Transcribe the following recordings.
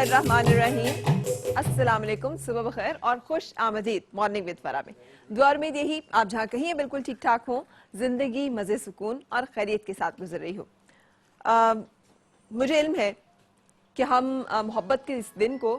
बिस्मिल्लाहिर्रहमानिर्रहीम। अस्सलाम वालेकुम, सुबह बखैर और खुश आमदीद मॉर्निंग विद फरा में। दुआ और उम्मीद यही आप जहाँ कहीं हैं बिल्कुल ठीक ठाक हों, जिंदगी मज़े सुकून और खैरियत के साथ गुजर रही हो। मुझे इल्म है कि हम मोहब्बत के इस दिन को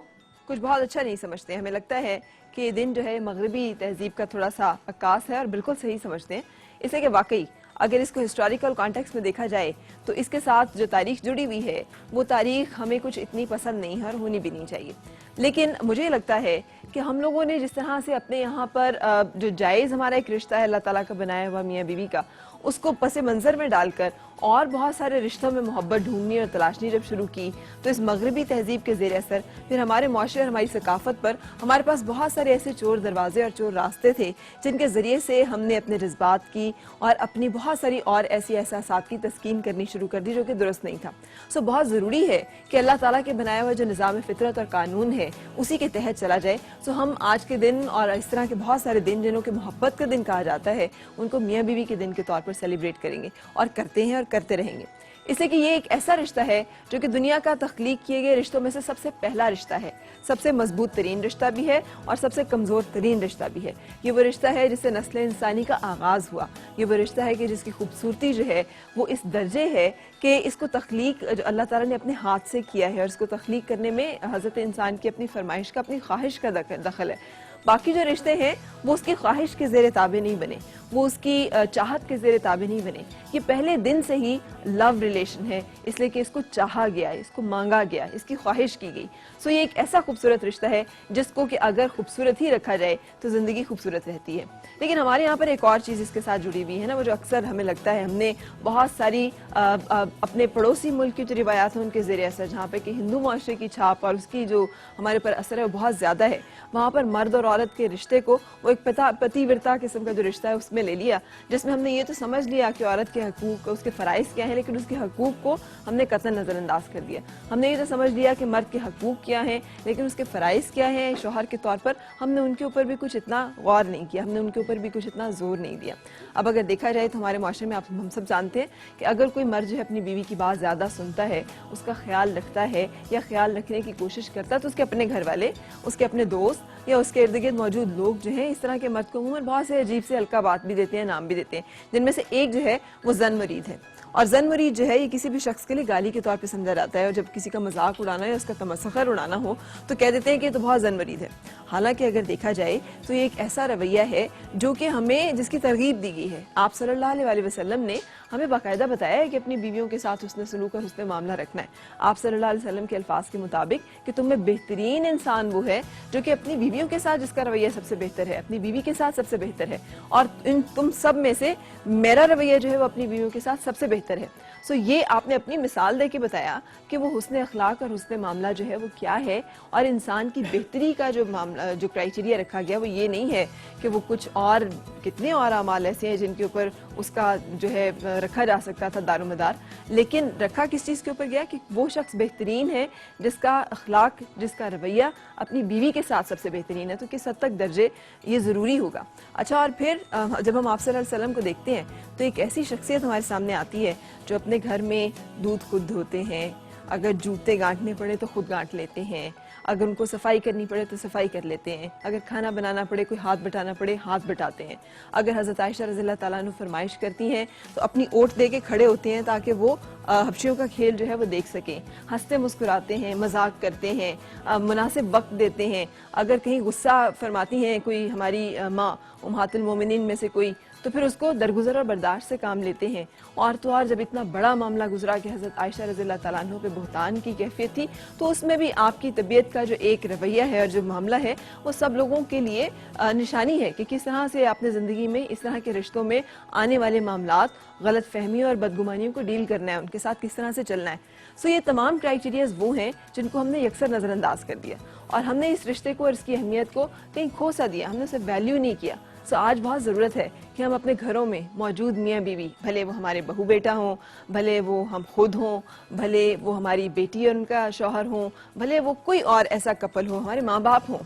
कुछ बहुत अच्छा नहीं समझते। हमें लगता है कि ये दिन जो है मगरबी तहजीब का थोड़ा सा अक्कास है और बिल्कुल सही समझते हैं। इसलिए कि वाकई अगर इसको हिस्टोरिकल कॉन्टेक्स्ट में देखा जाए तो इसके साथ जो तारीख जुड़ी हुई है वो तारीख हमें कुछ इतनी पसंद नहीं है और होनी भी नहीं चाहिए। लेकिन मुझे लगता है कि हम लोगों ने जिस तरह से अपने यहाँ पर जो जायज़ हमारा एक रिश्ता है अल्लाह ताला का बनाया हुआ मियाँ बीवी का, उसको पस मंज़र में डालकर और बहुत सारे रिश्तों में मोहब्बत ढूंढनी और तलाशनी जब शुरू की तो इस मगरबी तहजीब के ज़ेर असर फिर हमारे माशरे और हमारी सकाफत पर हमारे पास बहुत सारे ऐसे चोर दरवाजे और चोर रास्ते थे जिनके ज़रिए से हमने अपने जज्बात की और अपनी बहुत सारी और ऐसी एहसासात की तस्कीन करनी शुरू कर दी जो कि दुरुस्त नहीं था। सो बहुत ज़रूरी है कि अल्लाह ताला के बनाया हुआ जो निज़ाम फितरत और कानून है उसी के तहत चला जाए। सो हम आज के दिन और इस तरह के बहुत सारे दिन जिन्हों के मोहब्बत का दिन कहा जाता है उनको मियाँ बीवी के दिन के तौर पर सेलिब्रेट करेंगे और करते हैं और करते रहेंगे। इसलिए कि ये एक ऐसा रिश्ता है जो कि दुनिया का तख्लीक किए गए रिश्तों में से सबसे पहला रिश्ता है, सबसे मजबूत तरीन रिश्ता भी है और सबसे कमज़ोर तरीन रिश्ता भी है। ये वो रिश्ता है जिससे नस्ल इंसानी का आगाज़ हुआ। ये वो रिश्ता है कि जिसकी खूबसूरती जो है वो इस दर्जे है कि इसको तख्लीक जो अल्लाह ताला ने अपने हाथ से किया है और इसको तख्लीक करने में हज़रत इंसान की अपनी फरमाइश का, अपनी ख्वाहिश का दखल है। बाकी जो रिश्ते हैं वो उसकी ख्वाहिश के ज़ेरे ताबे नहीं बने, वो उसकी चाहत के ज़ेरे ताबे नहीं बने। ये पहले दिन से ही लव रिलेशन है, इसलिए कि इसको चाहा गया, इसको मांगा गया, इसकी ख्वाहिश की गई। सो ये एक ऐसा खूबसूरत रिश्ता है जिसको कि अगर खूबसूरत ही रखा जाए तो ज़िंदगी खूबसूरत रहती है। लेकिन हमारे यहाँ पर एक और चीज़ इसके साथ जुड़ी हुई है ना, वो जो अक्सर हमें लगता है हमने बहुत सारी अपने पड़ोसी मुल्क की जो रिवायात हैं उनके ज़रिए असर, जहाँ पर कि हिंदू माशरे की छाप और उसकी जो हमारे पर असर है वो बहुत ज़्यादा है। वहाँ पर मर्द और औरत के रिश्ते को वो एक पतिव्रता किस्म का जो रिश्ता है उसमें ले लिया, जिसमें हमने ये तो समझ लिया कि औरत के हकूक, उसके फ़राइज़ क्या है, लेकिन उसके हकूक को हमने कतई नज़रअंदाज कर दिया। हमने ये तो समझ लिया कि मर्द के हकूक क्या हैं, लेकिन उसके फ़राइज़ क्या हैं शौहर के तौर पर, हमने उनके ऊपर भी कुछ इतना गौर नहीं किया, हमने उनके ऊपर भी कुछ इतना जोर नहीं दिया। अब अगर देखा जाए तो हमारे माशरे में हम सब जानते हैं कि अगर कोई मर्द जो है अपनी बीवी की बात ज़्यादा सुनता है, उसका ख्याल रखता है या ख्याल रखने की कोशिश करता है, तो उसके अपने घर वाले, उसके अपने दोस्त या उसके इर्द गिर्द मौजूद लोग जो हैं इस तरह के मर्द को उम्र बहुत से अजीब से हल्का बात भी देते हैं, नाम भी देते हैं, जिनमें से एक जो है वो जन मरीद है। और जन मरीद जो है ये किसी भी शख्स के लिए गाली के तौर पे समझा जाता है और जब किसी का मजाक उड़ाना या उसका तमस्खुर उड़ाना हो तो कह देते हैं कि तो बहुत जन मरीद है। हालांकि अगर देखा जाए तो ये एक ऐसा रवैया है जो कि हमें जिसकी तरगीब दी गई है। आप सल्लल्लाहु अलैहि वसल्लम ने हमें बाकायदा बताया है कि अपनी बीवियों के साथ हुस्न सलूक और हुस्न मामला रखना है। आप सल्लल्लाहु अलैहि वसल्लम के अल्फाज के मुताबिक कि तुम में बेहतरीन इंसान वो है जो कि अपनी बीवियों के साथ जिसका रवैया सबसे बेहतर है, अपनी बीवी के साथ सबसे बेहतर है, और तुम सब में से मेरा रवैया जो है वो अपनी बीवियों के साथ सबसे बेहतर है। सो ये आपने अपनी मिसाल दे के बताया कि वो हुस्न अखलाक और हुस्न मामला जो है वो क्या है, और इंसान की बेहतरी का जो मामला, जो क्राइटेरिया रखा गया वो ये नहीं है कि वो कुछ और कितने और अमाल ऐसे हैं जिनके ऊपर उसका जो है रखा जा सकता था दारोमदार, लेकिन रखा किस चीज़ के ऊपर गया कि वो शख्स बेहतरीन है जिसका अखलाक, जिसका रवैया अपनी बीवी के साथ सबसे बेहतरीन है। तो किस हद तक दर्जे ये ज़रूरी होगा। अच्छा, और फिर जब हम आप सल्लल्लाहु अलैहि वसल्लम को देखते हैं तो एक ऐसी शख्सियत हमारे सामने आती है जो अपने घर में दूध खुद धोते हैं, अगर जूते गांठने पड़े तो खुद गांठ लेते हैं, अगर उनको सफाई करनी पड़े तो सफाई कर लेते हैं, अगर खाना बनाना पड़े, कोई हाथ बटाना पड़े हाथ बटाते हैं, अगर हज़रत आयशा रज़ियल्लाहु ताला अन्हा फरमाइश करती हैं तो अपनी ओट दे के खड़े होते हैं ताकि वो हबशियों का खेल जो है वो देख सकें, हंसते मुस्कुराते हैं, मजाक करते हैं, मुनासिब वक्त देते हैं। अगर कहीं गुस्सा फरमाती हैं कोई हमारी माँ उम्महातुल मोमिनीन में से कोई, तो फिर उसको दरगुजर और बर्दाश्त से काम लेते हैं। और तो और जब इतना बड़ा मामला गुजरा कि हज़रत आयशा रज़ियल्लाहु ताला अन्हा पे बुहतान की कैफियत थी, तो उसमें भी आपकी तबीयत का जो एक रवैया है और जो मामला है वो सब लोगों के लिए निशानी है कि किस तरह से आपने ज़िंदगी में इस तरह के रिश्तों में आने वाले मामलात, गलत फहमियों और बदगुमानियों को डील करना है, उनके साथ किस तरह से चलना है। सो ये तमाम क्राइटेरियाज वो हैं जिनको हमने यकसर नज़रअंदाज कर दिया और हमने इस रिश्ते को और इसकी अहमियत को कहीं खो सा दिया, हमने उसे वैल्यू नहीं किया। सो आज बहुत ज़रूरत है कि हम अपने घरों में मौजूद मियाँ बीवी, भले वो हमारे बहू बेटा हों, भले वो हम खुद हों, भले वो हमारी बेटी और उनका शौहर हों, भले वो कोई और ऐसा कपल हो, हमारे माँ बाप हों,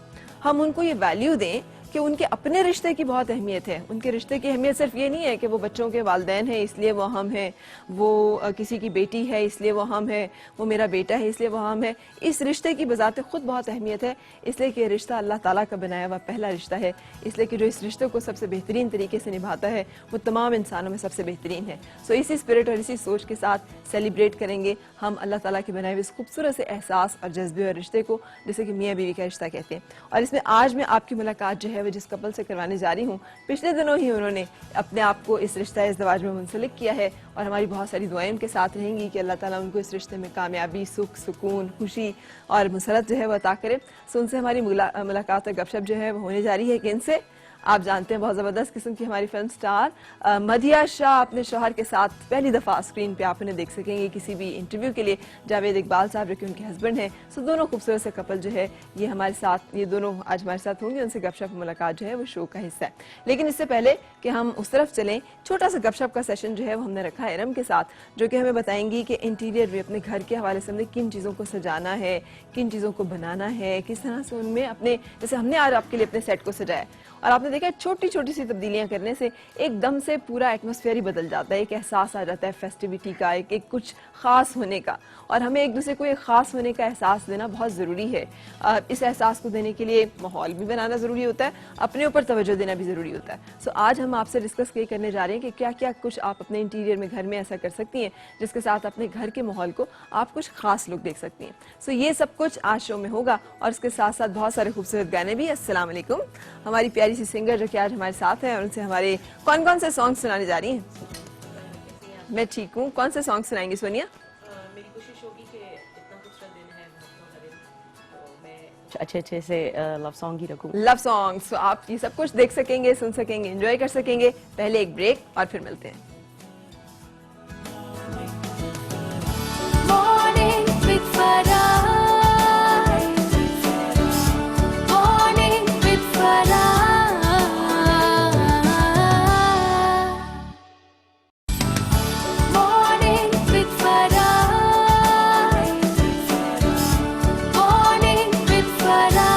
हम उनको ये वैल्यू दें कि उनके अपने रिश्ते की बहुत अहमियत है। उनके रिश्ते की अहमियत सिर्फ ये नहीं है कि वो बच्चों के वालिदैन हैं इसलिए वो हम हैं, वो किसी की बेटी है इसलिए वो हम है, वो मेरा बेटा है इसलिए वो हम है। इस रिश्ते की बजाते खुद बहुत अहमियत है, इसलिए कि रिश्ता अल्लाह ताला का बनाया हुआ पहला रिश्ता है, इसलिए कि जो इस रिश्ते को सबसे बेहतरीन तरीके से निभाता है वो तमाम इंसानों में सबसे बेहतरीन है। सो इसी स्पिरिट और इसी सोच के साथ सेलिब्रेट करेंगे हम अल्लाह ताला के बनाए हुए इस खूबसूरत से एहसास और जज्बे और रिश्ते को, जिसे कि मियाँ बीवी का रिश्ता कहते हैं। और इसमें आज मैं आपकी मुलाकात जो है वो जिस कपल से करवाने जा रही हूँ, पिछले दिनों ही उन्होंने अपने आप को इस रिश्ता इज़्दिवाज में मुंसलिक किया है और हमारी बहुत सारी दुआएं उनके साथ रहेंगी कि अल्लाह ताला उनको इस रिश्ते में कामयाबी, सुख, सुकून, खुशी और मुसरत जो है वो अता करे। सो उनसे हमारी मुलाकात और गपशप जो है वो होने जा रही है कि इनसे आप जानते हैं बहुत ज़बरदस्त किस्म की हमारी फिल्म स्टार मदिया शाह अपने शौहर के साथ पहली दफ़ा स्क्रीन पे आप उन्हें देख सकेंगे किसी भी इंटरव्यू के लिए। जावेद इकबाल साहब जो कि उनके हस्बैंड हैं। सो दोनों खूबसूरत से कपल जो है ये हमारे साथ, ये दोनों आज हमारे साथ होंगे। उनसे गपशप मुलाकात जो है वो शो का हिस्सा है। लेकिन इससे पहले कि हम उस तरफ चलें, छोटा सा गपशप का सेशन जो है वो हमने रखा है इरम के साथ, जो कि हमें बताएंगी कि इंटीरियर में अपने घर के हवाले से हमने किन चीज़ों को सजाना है, किन चीज़ों को बनाना है, किस तरह से उनमें अपने, जैसे हमने आज आपके लिए अपने सेट को सजाया और आपने देखा छोटी छोटी सी तब्दीलियां करने से एकदम से पूरा एटमॉस्फेयर ही बदल जाता है। एक एहसास आ जाता है फेस्टिविटी का, एक कुछ ख़ास होने का, और हमें एक दूसरे को एक ख़ास होने का एहसास देना बहुत ज़रूरी है। इस एहसास को देने के लिए माहौल भी बनाना ज़रूरी होता है, अपने ऊपर तवज्जो देना भी ज़रूरी होता है। सो आज हम आपसे डिस्कस ये करने जा रहे हैं कि क्या क्या कुछ आप अपने इंटीरियर में घर में ऐसा कर सकती हैं जिसके साथ अपने घर के माहौल को आप कुछ खास लुक देख सकती हैं। सो ये सब कुछ आज शो में होगा और इसके साथ साथ बहुत सारे खूबसूरत गाने भी। अस्सलाम वालेकुम, हमारी प्यारी सी सिंगर जो कि आज हमारे साथ है और उनसे हमारे कौन कौन से सॉन्ग सुनाने जा रही हैं। मैं ठीक हूँ, कौन से सॉन्ग सुनाएंगी सोनिया? मेरी कोशिश होगी कि इतना खूबसूरत दिन है तो मैं अच्छे अच्छे से लव सॉन्ग ही रखूं। लव सॉन्ग, सो आप ये सब कुछ देख सकेंगे, सुन सकेंगे, एंजॉय कर सकेंगे। पहले एक ब्रेक और फिर मिलते हैं। Morning with Farah. Morning with Farah. Morning with Farah. Morning with Farah.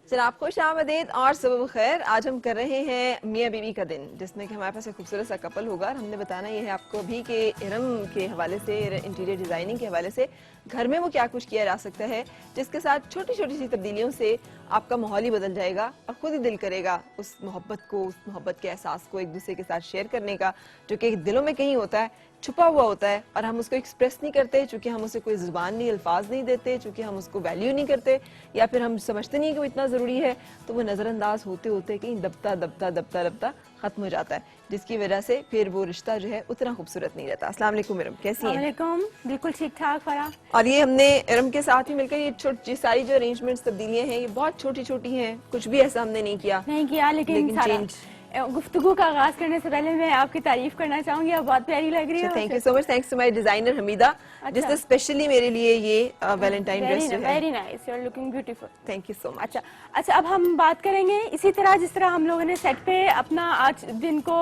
जनाब खुश आमदीद और सुबह खैर। आज हम कर रहे हैं मियाँ बीवी का दिन, जिसमें कि हमारे पास एक खूबसूरत सा कपल होगा और हमने बताना ये है आपको भी कि इरम के हवाले से, इंटीरियर डिज़ाइनिंग के हवाले से घर में वो क्या कुछ किया जा सकता है जिसके साथ छोटी छोटी सी तब्दीलियों से आपका माहौल ही बदल जाएगा और खुद ही दिल करेगा उस मोहब्बत को, उस मोहब्बत के एहसास को एक दूसरे के साथ शेयर करने का, जो कि दिलों में कहीं होता है, छुपा हुआ होता है और हम उसको एक्सप्रेस नहीं करते, चूंकि हम उसे कोई जुबान नहीं, अल्फाज नहीं देते, चूंकि हम उसको वैल्यू नहीं करते या फिर हम समझते नहीं कि वो इतना ज़रूरी है, तो वो नज़रअंदाज होते होते कहीं दबता दबता दबता दबता ख़त्म हो जाता है, जिसकी वजह से फिर वो रिश्ता जो है उतना खूबसूरत नहीं रहता। अस्सलाम वालेकुम इरम, कैसी हैं? वालेकुम, बिल्कुल ठीक ठाक फरा। और ये हमने इरम के साथ ही मिलकर ये छोटी सारी जो अरेंजमेंट्स तब्दीलियां हैं ये बहुत छोटी छोटी हैं, कुछ भी ऐसा हमने नहीं किया लेकिन सारा चेंज। गुफ्तगू का आगाज करने से पहले मैं आपकी तारीफ करना चाहूंगी, आप बहुत प्यारी लग रही है। Thank you so much, thanks to my designer Hamida, जिसने स्पेशली मेरे लिए ये वैलेंटाइन ड्रेस जो है। Very nice, you are looking beautiful. Thank you so much. अच्छा, अब हम बात करेंगे इसी तरह जिस तरह हम लोगों ने सेट पे अपना आज दिन को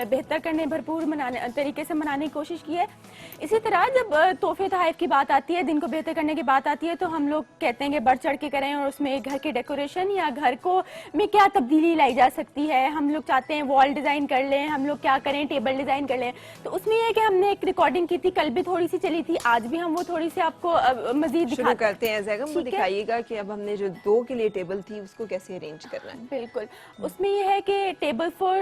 बेहतर करने, भरपूर तरीके से मनाने की कोशिश की है, इसी तरह जब तोहफे तोहफ की बात आती है, दिन को बेहतर करने की बात आती है, तो हम लोग कहते हैं कि बढ़ चढ़ के करें और उसमें घर के डेकोरेशन या घर को में क्या तब्दीली लाई जा सकती है। हम लोग चाहते हैं वॉल डिजाइन कर लें, हम लोग क्या करें, टेबल डिजाइन कर लें। तो उसमें यह है कि हमने एक रिकॉर्डिंग की थी, कल भी थोड़ी सी चली थी, आज भी हम वो थोड़ी सी आपको मजीद शुरू करते हैं। जैगम वो दिखाइएगा कि अब हमने जो 2 के लिए टेबल थी उसको कैसे अरेंज करना है। बिल्कुल, उसमें यह है कि टेबल फॉर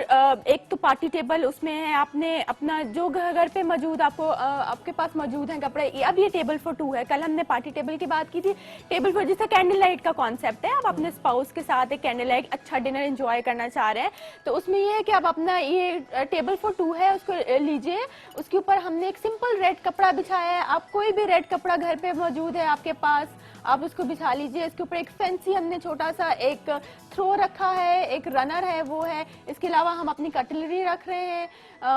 एक तो पार्टी टेबल, उसमें है आपने अपना जो घर पे मौजूद आपको आपके पास मौजूद है कपड़े, अब ये टेबल फॉर 2 है। कल हमने पार्टी टेबल की बात की थी, टेबल फॉर जिसका कैंडल लाइट का कॉन्सेप्ट है, आप अपने स्पाउस के साथ एक कैंडल लाइट अच्छा डिनर एंजॉय करना चाह रहे हैं, तो उसमें ये है कि आप अपना ये टेबल फॉर 2 है उसको लीजिए, उसके ऊपर हमने एक सिंपल रेड कपड़ा बिछाया है। आप कोई भी रेड कपड़ा घर पे मौजूद है आपके पास, आप उसको बिछा लीजिए। इसके ऊपर एक फैंसी हमने छोटा सा एक थ्रो रखा है, एक रनर है वो है, इसके अलावा हम अपनी कटलरी रख रहे हैं,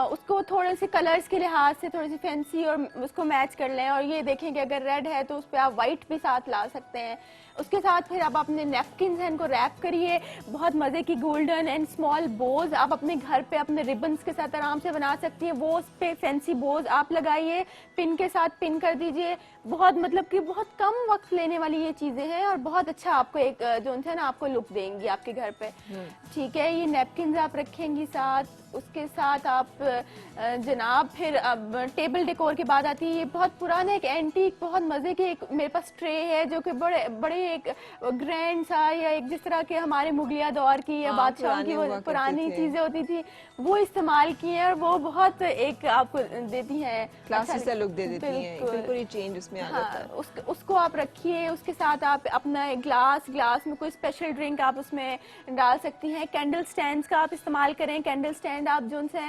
उसको थोड़े से कलर्स के लिहाज से थोड़ी सी फैंसी और उसको मैच कर लें। और ये देखें कि अगर रेड है तो उस पर आप वाइट भी साथ ला सकते हैं। उसके साथ फिर आप अपने नैपकिन हैं इनको रैप करिए, बहुत मजे की गोल्डन एंड स्मॉल बोज आप अपने घर पे अपने रिबन्स के साथ आराम से बना सकती हैं। वो उस पे फैंसी बोज आप लगाइए, पिन के साथ पिन कर दीजिए। बहुत मतलब कि बहुत कम वक्त लेने वाली ये चीजें हैं और बहुत अच्छा आपको एक जो है ना आपको लुक देंगी आपके घर पे। ठीक है, ये नैपकिन आप रखेंगी साथ, उसके साथ आप जनाब फिर अब टेबल डेकोर की बात आती है। ये बहुत पुराना एक एंटीक बहुत मजे की एक मेरे पास ट्रे है जो कि बड़े बड़े एक ग्रैंड सा या एक जिस तरह के हमारे मुगलिया दौर की या बादशाह की वो पुरानी चीजें होती थी वो इस्तेमाल की हैं और वो बहुत एक आपको देती हैं क्लासी सा लुक दे देती हैं, बिल्कुल ही चेंज उसमें आ जाता है। उसको आप रखिए, उसके साथ आप अपना ग्लास में कोई स्पेशल ड्रिंक आप उसमें डाल सकती हैं। कैंडल स्टैंड्स का आप इस्तेमाल करें। कैंडल स्टैंड आप जो से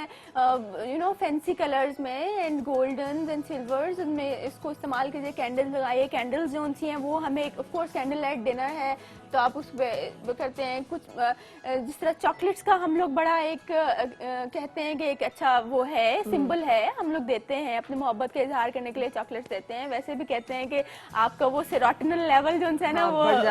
यू नो फैंसी कलर्स में एंड गोल्डन एंड सिल्वर्स में इसको इस्तेमाल कीजिए। कैंडल्स लगाइए। कैंडल्स जो सी हैं वो हमें of course candle light dinner है तो आप उस पे करते हैं। कुछ जिस तरह चॉकलेट्स का हम लोग बड़ा एक कहते हैं कि एक अच्छा वो है सिंबल है, हम लोग देते हैं अपनी मोहब्बत का इजहार करने के लिए चॉकलेट्स देते हैं। वैसे भी कहते हैं कि आपका वो सेरोटोनिन लेवल जो है ना वो बढ़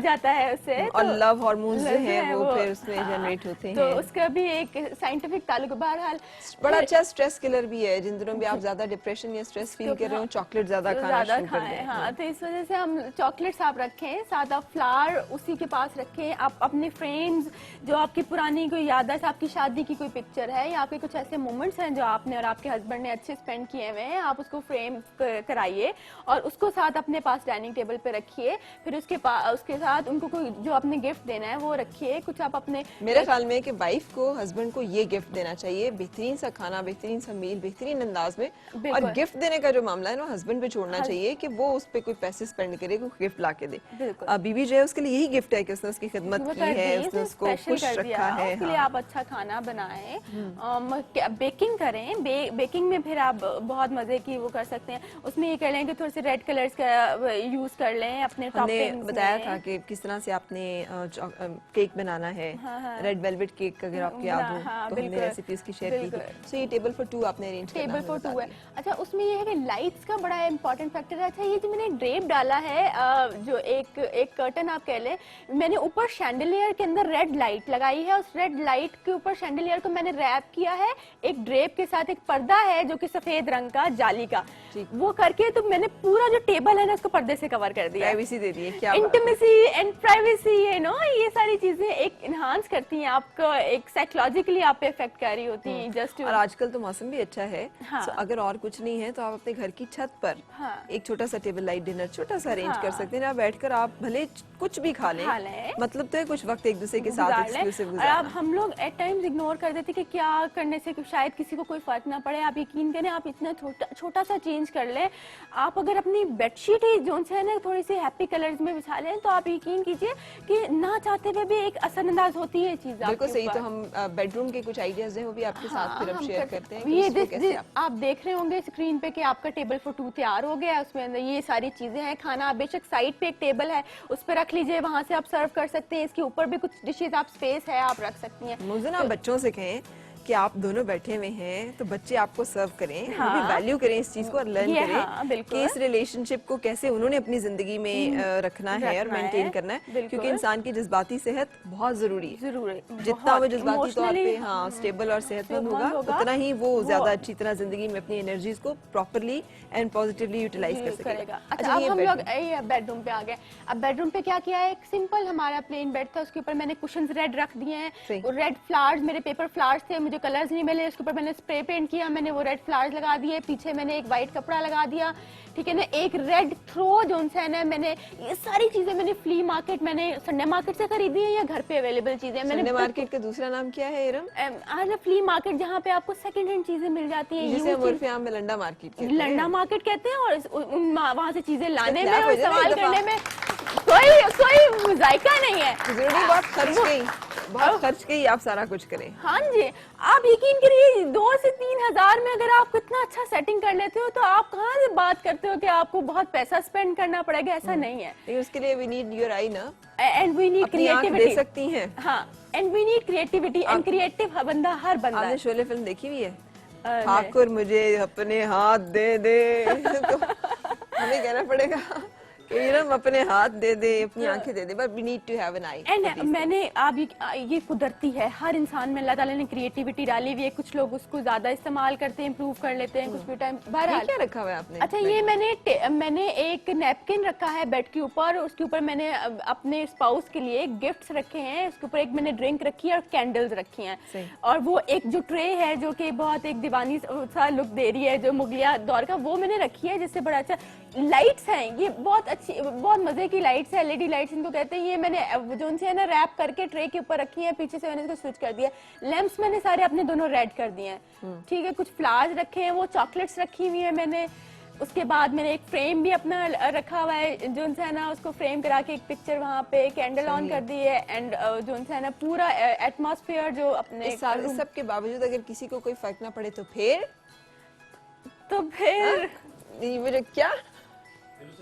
जाता है उससे, और लव हार्मोन्स जो हैं वो फिर उसमें जनरेट होते हैं, तो उसका भी एक साइंटिफिक ताल्लुक। बहरहाल बड़ा अच्छा स्ट्रेस किलर भी है। जिन दिनों भी आप ज्यादा डिप्रेशन या स्ट्रेस फील कर रहे हो, चॉकलेट ज्यादा खाना शुरू कर दें। हाँ, तो इस वजह से हम चॉकलेट्स आप रखें, साथ आप फ्लावर उसी के पास रखें। आप अपने फ्रेंड्स जो आपकी पुरानी कोई याददाश्त, आपकी शादी की कोई पिक्चर है या आपके कुछ ऐसे मोमेंट्स हैं जो आपने और आपके हस्बैंड ने अच्छे स्पेंड किए हुए हैं, आप उसको फ्रेम कराइए और उसको साथ अपने पास डाइनिंग टेबल पे रखिए। फिर उसके साथ उनको कोई जो आपने गिफ्ट देना है वो रखिए। कुछ आप अपने, मेरे ख्याल में कि वाइफ को हस्बैंड को ये गिफ्ट देना चाहिए, बेहतरीन सा खाना, बेहतरीन सा मील, बेहतरीन अंदाज में। और गिफ्ट देने का जो मामला है ना हस्बैंड पे छोड़ना चाहिए कि वो उस पे कोई पैसे स्पेंड करे, कोई गिफ्ट ला के दे। बीबी जो है उसके लिए यही गिफ्ट है कि उसने उसकी खिदमत की है, उसने उसको खुश रखा है। उसके लिए आप अच्छा खाना बनाएं, बेकिंग करें। बेकिंग में फिर आप बहुत मजे की वो कर सकते हैं। उसमें ये कर लें कि थोड़े से रेड कलर्स का यूज कर लें अपने टॉपिंग्स में। बताया था कि किस तरह से आपने केक बनाना है, रेड वेलवेट केक अगर आपको याद हो तो हमने रेसिपी उसकी शेयर की थी। सो ये टेबल फॉर 2 आपने अरेंज करना है। टेबल फॉर 2 है। अच्छा, उसमें ये है कि लाइट्स का बड़ा इंपॉर्टेंट फैक्टर है। अच्छा, ये जो मैंने ड्रेप डाला है जो एक कर्टन आप कह लें, मैंने ऊपर शैंडलियर के अंदर रेड लाइट लगाई है। उस रेड लाइट के ऊपर शैंडलियर को मैंने रैप किया है एक ड्रेप के साथ। एक पर्दा है जो कि सफेद रंग का जाली का, वो करके तो मैंने पूरा जो टेबल है ना उसको पर्दे से कवर कर दिया, प्राइवेसी दे दी है। क्या intimacy and privacy, you know, ये सारी चीजें एक इनहांस करती हैं आपको, एक साइकोलॉजिकली आप पे इफेक्ट कर रही होती हैं। जस्ट और आजकल तो मौसम भी अच्छा है, so अगर और कुछ नहीं है तो आप अपने घर की छत पर एक छोटा सा टेबल लाइट डिनर छोटा सा अरेंज कर सकते हैं। आप बैठकर आप भले कुछ भी खा लें, मतलब तो है कुछ वक्त एक दूसरे के साथ एक्सक्लूसिव गुजारना। और अब हम लोग एट टाइम्स इग्नोर कर देते कि क्या करने से शायद किसी को कोई फर्क ना पड़े। आप यकीन करें, आप इतना छोटा सा चेंज कर ले। आप अगर अपनी बेडशीट ही जो है ना थोड़ी सी हैप्पी कलर्स में बिछा लें तो आप यकीन कीजिए कि ना चाहते हुए भी एक असरअंदाज होती है चीज। बिल्कुल सही। तो हम बेडरूम के कुछ आइडियाज हैं वो भी आपके साथ फिर अब शेयर करते हैं। ये आप देख रहे होंगे स्क्रीन पे कि आपका टेबल फॉर 2 तैयार हो गया है। उसमें अंदर ये सारी चीजें हैं। खाना बेशक साइड पे एक टेबल है उस पर रख लीजिए, वहां से आप सर्व कर सकते हैं। इसके ऊपर भी कुछ डिशेज आप स्पेस है आप रख सकती हैं। मुझे ना बच्चों से कहें कि आप दोनों बैठे हुए हैं तो बच्चे आपको सर्व करें, वो भी वैल्यू करें इस चीज को और लर्न करें कि इस रिलेशनशिप को कैसे उन्होंने अपनी जिंदगी में रखना है और मेंटेन करना है, क्योंकि इंसान की जज्बाती सेहत बहुत जरूरी है। जितना वो जज्बाती तौर पे स्टेबल और सेहतमंद होगा उतना ही वो ज्यादा अच्छी तरह जिंदगी में अपनी एनर्जीज को प्रॉपरली एंड पॉजिटिवली यूटिलाइज कर सकेगा। अच्छा, अब हम लोग बेडरूम पे आ गए। अब बेडरूम पे क्या किया है, एक सिंपल हमारा प्लेन बेड था, उसके ऊपर मैंने कुशन्स रेड रख दिए हैं। रेड फ्लावर्स, मेरे पेपर फ्लावर्स थे, मुझे कलर्स नहीं मिले, उसके ऊपर मैंने स्प्रे पेंट किया, मैंने वो रेड फ्लावर्स लगा दिए। पीछे मैंने एक वाइट कपड़ा लगा दिया, ठीक है ना। एक रेड थ्रो जो है ना, मैंने ये सारी चीजें मैंने फ्ली मार्केट, मैंने संडे मार्केट से खरीदी है या घर पे अवेलेबल चीजें। मैंने संडे मार्केट का दूसरा नाम क्या है इरम? आज फ्ली मार्केट जहाँ पे आपको सेकंड हैंड चीजें मिल जाती हैं, जिसे उर्फ आम में लंडा मार्केट कहते हैं। लंडा मार्केट कहते हैं। और वहाँ से चीजें लाने में और इस्तेमाल करने में कोई जायका नहीं है। जरूरी बहुत खर्च के ही आप सारा कुछ करें। हाँ जी, आप यकीन करिए 2 से 3 हजार में अगर आप कितना अच्छा सेटिंग कर लेते हो तो आप कहाँ से बात करते हो कि आपको बहुत पैसा स्पेंड करना पड़ेगा। ऐसा नहीं है। लेकिन उसके लिए वी नीड योर आई ना, एंड वी नीड क्रिएटिविटी। दे सकती हैं। हाँ, and we need creativity and creative बंदा हर बंदा। आपने शोले फिल्म देखी हुई है? ठाकुर मुझे अपने हाथ दे दे तो हमें कहना पड़ेगा इरम अपने हाथ दे दे, अपनी आंखें दे दे, but we need to have an eye. And मैंने आप ये कुदरती है, हर इंसान में अल्लाह ताला ने क्रिएटिविटी डाली हुई है। कुछ लोग उसको ज्यादा इस्तेमाल करते हैं, इम्प्रूव कर लेते हैं, कुछ भी टाइम ये बहरहाल। क्या रखा हुआ है आपने? अच्छा, ये मैंने एक नैपकिन रखा है बेड के ऊपर, उसके ऊपर मैंने अपने स्पाउस के लिए गिफ्ट्स रखे हैं, उसके ऊपर एक मैंने ड्रिंक रखी है और कैंडल्स रखी हैं। सही। और वो एक जो ट्रे है जो कि बहुत एक दीवानी सा लुक दे रही है, जो मुगलिया दौर का, वो मैंने रखी है, जिससे बड़ा अच्छा। लाइट्स हैं, ये बहुत अच्छी, बहुत मजे की लाइट्स है, एलईडी लाइट्स इनको कहते हैं। ये मैंने जो उनसे है ना रैप करके ट्रे के ऊपर रखी है, पीछे से मैंने इसको स्विच कर दिया। लैंप्स मैंने सारे अपने दोनों रेड कर दिए हैं, ठीक है। कुछ फ्लावर्स रखे हैं, वो चॉकलेट्स रखी हुई है मैंने। उसके बाद मैंने एक फ्रेम भी अपना रखा हुआ है, जो उनसे है ना उसको फ्रेम करा के एक पिक्चर वहाँ पे कैंडल ऑन कर दी है। एंड जो उनसे है ना पूरा एटमॉस्फेयर जो अपने इस सारे सब के बावजूद अगर किसी को कोई फर्क ना पड़े तो फिर ये मुझे क्या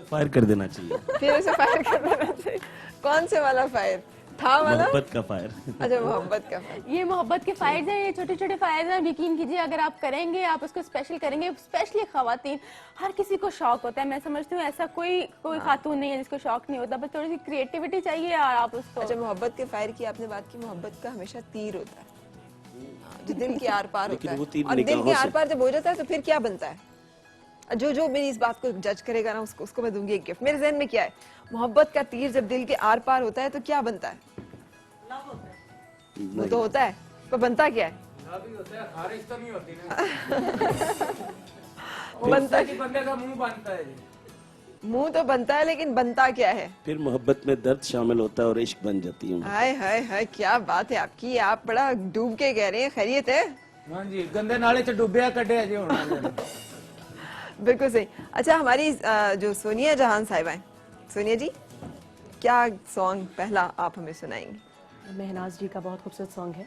फायर कर देना चाहिए। फिर उसे फायर कर देना चाहिए। कौन से वाला फायर था वाला? मोहब्बत का फायर। अच्छा, मोहब्बत का फायर। ये मोहब्बत के फायर्स हैं, ये छोटे छोटे फायर्स हैं। यकीन कीजिए, अगर आप करेंगे, आप उसको स्पेशल करेंगे, स्पेशली खवातीन, हर किसी को शौक होता है। मैं समझती हूँ ऐसा कोई खातून नहीं है जिसको शौक नहीं होता, बस थोड़ी सी क्रिएटिविटी चाहिए और आप उसको। अच्छा, मोहब्बत के फायर की आपने बात की। मोहब्बत का हमेशा तीर होता है, जो दिल के आर पार होता लेकिन है। वो तीर और दिल के निगाहों आर से- पार जब हो जाता है तो फिर क्या बनता है? जो मेरी इस बात को जज करेगा ना, उसको मैं दूंगी एक गिफ्ट। मेरे ज़हन में क्या है, मोहब्बत का तीर जब दिल के आर पार होता है तो क्या बनता है? वो तो होता है, पर बनता क्या है? खारिज तो नहीं होती ना। बनता कि बंदे का मुंह बनता है। मुंह तो बनता है, लेकिन बनता क्या है? फिर मोहब्बत में दर्द शामिल होता है और इश्क बन जाती है। हाय हाय हाय, क्या बात है आपकी। आप बड़ा डूब के कह रहे हैं। खैरियत है? हाँ जी, गंदे नाले च डूबया कटे जी होना। बिल्कुल सही। अच्छा, हमारी जो सोनिया जहान साहिबा हैं, सोनिया जी, क्या सॉन्ग पहला आप हमें सुनाएंगी? मेहनाज जी का बहुत खूबसूरत सॉन्ग है,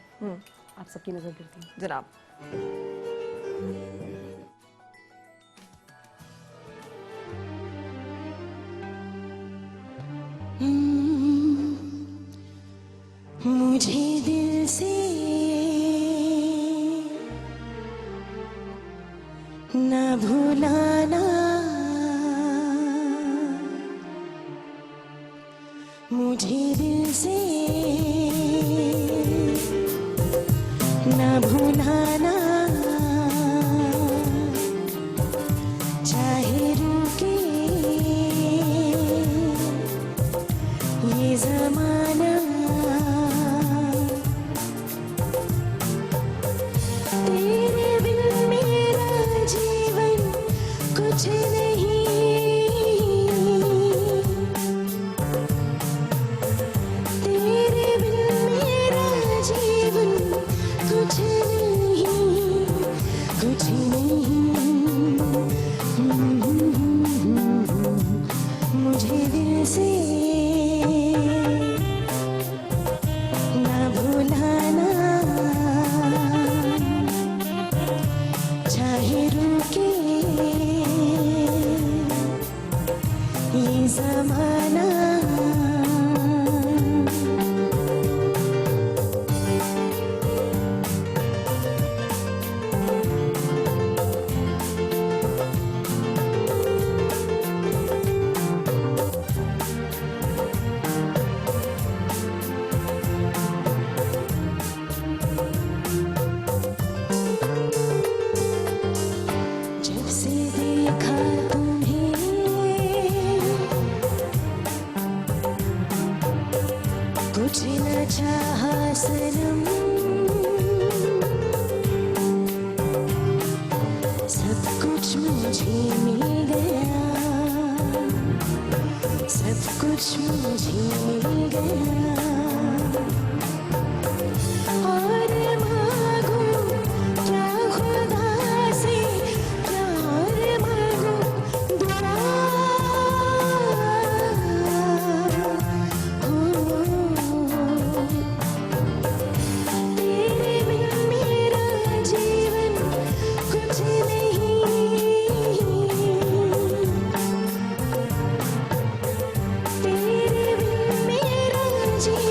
आप सबकी नजर गिरती है। जनाब। मुझे दिल से न भुलाना, मुझे दिल से न भुलाना, चाहे रुके ये ज़माना, तेरे बिन मेरा जीवन कुछ नहीं, तेरे बिन मेरा जीवन कुछ नहीं, कुछ नहीं। मुझे दिल से न भुलाना, चाहे रुके ये ज़माना। जब से देखा तुम्हें, कुछ न चाहा सनम, सब कुछ मुझे मिल गया, सब कुछ मुझे मिल गया। और मांगूं क्या खुदा से, प्यार मांगूं दुआ, तेरे बिन मेरा जीवन कुछ नहीं, तेरे बिन मेरा जीवन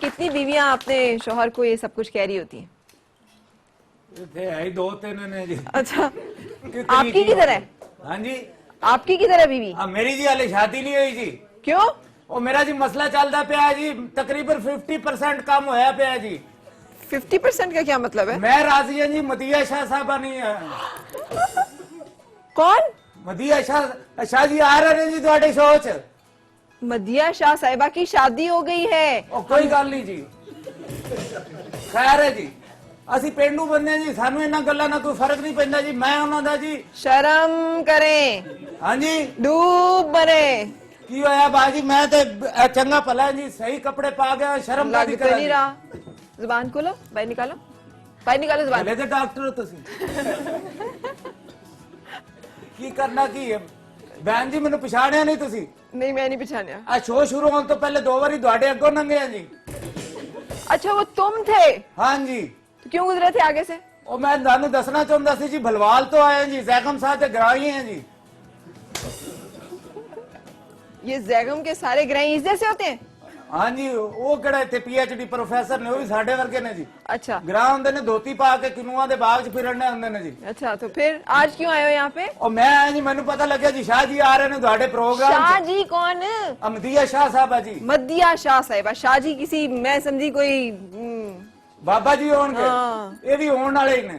कितनी बीवियां अपने शोहर को ये सब कुछ कह रही होती हैं? थे है ही 2-3 ने जी। अच्छा, कितनी आपकी की किधर है? हाँ जी, आपकी किधर है बीवी? हाँ मेरी जी हाले शादी नहीं हुई जी। क्यों? ਉਹ ਮੇਰਾ ਜੀ ਮਸਲਾ ਚੱਲਦਾ ਪਿਆ ਜੀ, ਤਕਰੀਬਨ 50% ਕੰਮ ਹੋਇਆ ਪਿਆ ਜੀ। 50% का क्या मतलब है? ਮੈਂ ਰਾਜ਼ੀ ਹਾਂ ਜੀ, ਮਦੀਆ ਸ਼ਾਹ ਸਾਹਿਬਾ ਨਹੀਂ ਹੈ। कौन? ਮਦੀਆ ਸ਼ਾਹ ਜੀ ਆ ਰਹੇ ਨੇ ਜੀ ਤੁਹਾਡੇ ਸ਼ੋਅ 'ਚ। मदिया शाह साहिबा की शादी हो गई है। ਉਹ ਕੋਈ ਗੱਲ ਨਹੀਂ ਜੀ, ਖੈਰ ਹੈ ਜੀ। ਅਸੀਂ ਪਿੰਡੂ ਬੰਦੇ ਹਾਂ ਜੀ, ਸਾਨੂੰ ਇਹਨਾਂ ਗੱਲਾਂ ਨਾਲ ਕੋਈ ਫਰਕ ਨਹੀਂ ਪੈਂਦਾ ਜੀ। ਮੈਂ ਉਹਨਾਂ ਦਾ ਜੀ। शर्म करें, ਹਾਂਜੀ, डूब मरे। ਕੀ ਹੋਇਆ ਬਾਜੀ? ਮੈਂ ਤੇ ਚੰਗਾ ਭਲਾ ਜੀ, ਸਹੀ ਕੱਪੜੇ ਪਾ ਗਿਆ, ਸ਼ਰਮ लग ਦੀ तो नहीं रहा। जुबान खोलो, बाहर निकालो, बाहर निकालो जुबान। ਹਲੇ ਤੇ ਡਾਕਟਰ ਹੋ ਤੁਸੀਂ। ਕੀ ਕਰਨਾ ਕੀ ਹੈ ਭੈਣ ਜੀ? ਮੈਨੂੰ ਪਛਾਣਿਆ ਨਹੀਂ ਤੁਸੀਂ? नहीं, मैं नहीं पहचाना। ਆ ਸ਼ੋਅ ਸ਼ੁਰੂ ਹੋਣ ਤੋਂ ਪਹਿਲੇ 2 ਵਾਰੀ ਤੁਹਾਡੇ ਅੱਗੋਂ ਲੰਘੇ ਆ ਜੀ। अच्छा, वो तुम थे ਹਾਂਜੀ, तो क्यों गुजरे थे आगे से? ਉਹ ਮੈਂ ਤੁਹਾਨੂੰ ਦੱਸਣਾ ਚਾਹੁੰਦਾ ਸੀ ਜੀ, ਭਲਵਾਲ ਤੋਂ ਆਏ ਜੀ, ਜ਼ੈਗਮ ਸਾਹਿਬ ਦੇ ਗਰਾਈ हैं जी। ये जैगम के सारे ग्राही इस जैसे होते हैं? ਹਾਂਜੀ, ਉਹ ਕਿਹੜਾ ਇੱਥੇ PhD ਪ੍ਰੋਫੈਸਰ ਨੇ, ਉਹ ਵੀ ਸਾਡੇ ਵਰਗੇ ਨੇ ਜੀ। अच्छा ਗਰਾਂ ਹੁੰਦੇ ਨੇ, ਧੋਤੀ ਪਾ ਕੇ ਕਿਨੂਆਂ ਦੇ ਬਾਗ 'ਚ ਫਿਰਨੇ ਹੁੰਦੇ ਨੇ ਜੀ। अच्छा, तो फिर आज क्यों आए हो यहाँ पे? ਉਹ ਮੈਂ ਆਇਆ ਜੀ, ਮੈਨੂੰ ਪਤਾ ਲੱਗਿਆ ਜੀ ਸ਼ਾਹ ਜੀ ਆ ਰਹੇ ਨੇ ਤੁਹਾਡੇ ਪ੍ਰੋਗਰਾਮ शाह 'ਚ। जी कौन? ਅਮਦੀਆ ਸ਼ਾਹ ਸਾਹਿਬਾ ਜੀ। मदिया शाह साहिबा। शाह जी किसी, मैं समझी कोई ਬਾਬਾ ਜੀ ਹੋਣਗੇ, ਹਾਂ। ਇਹ ਵੀ ਹੋਣ ਵਾਲੇ ਹੀ ਨੇ।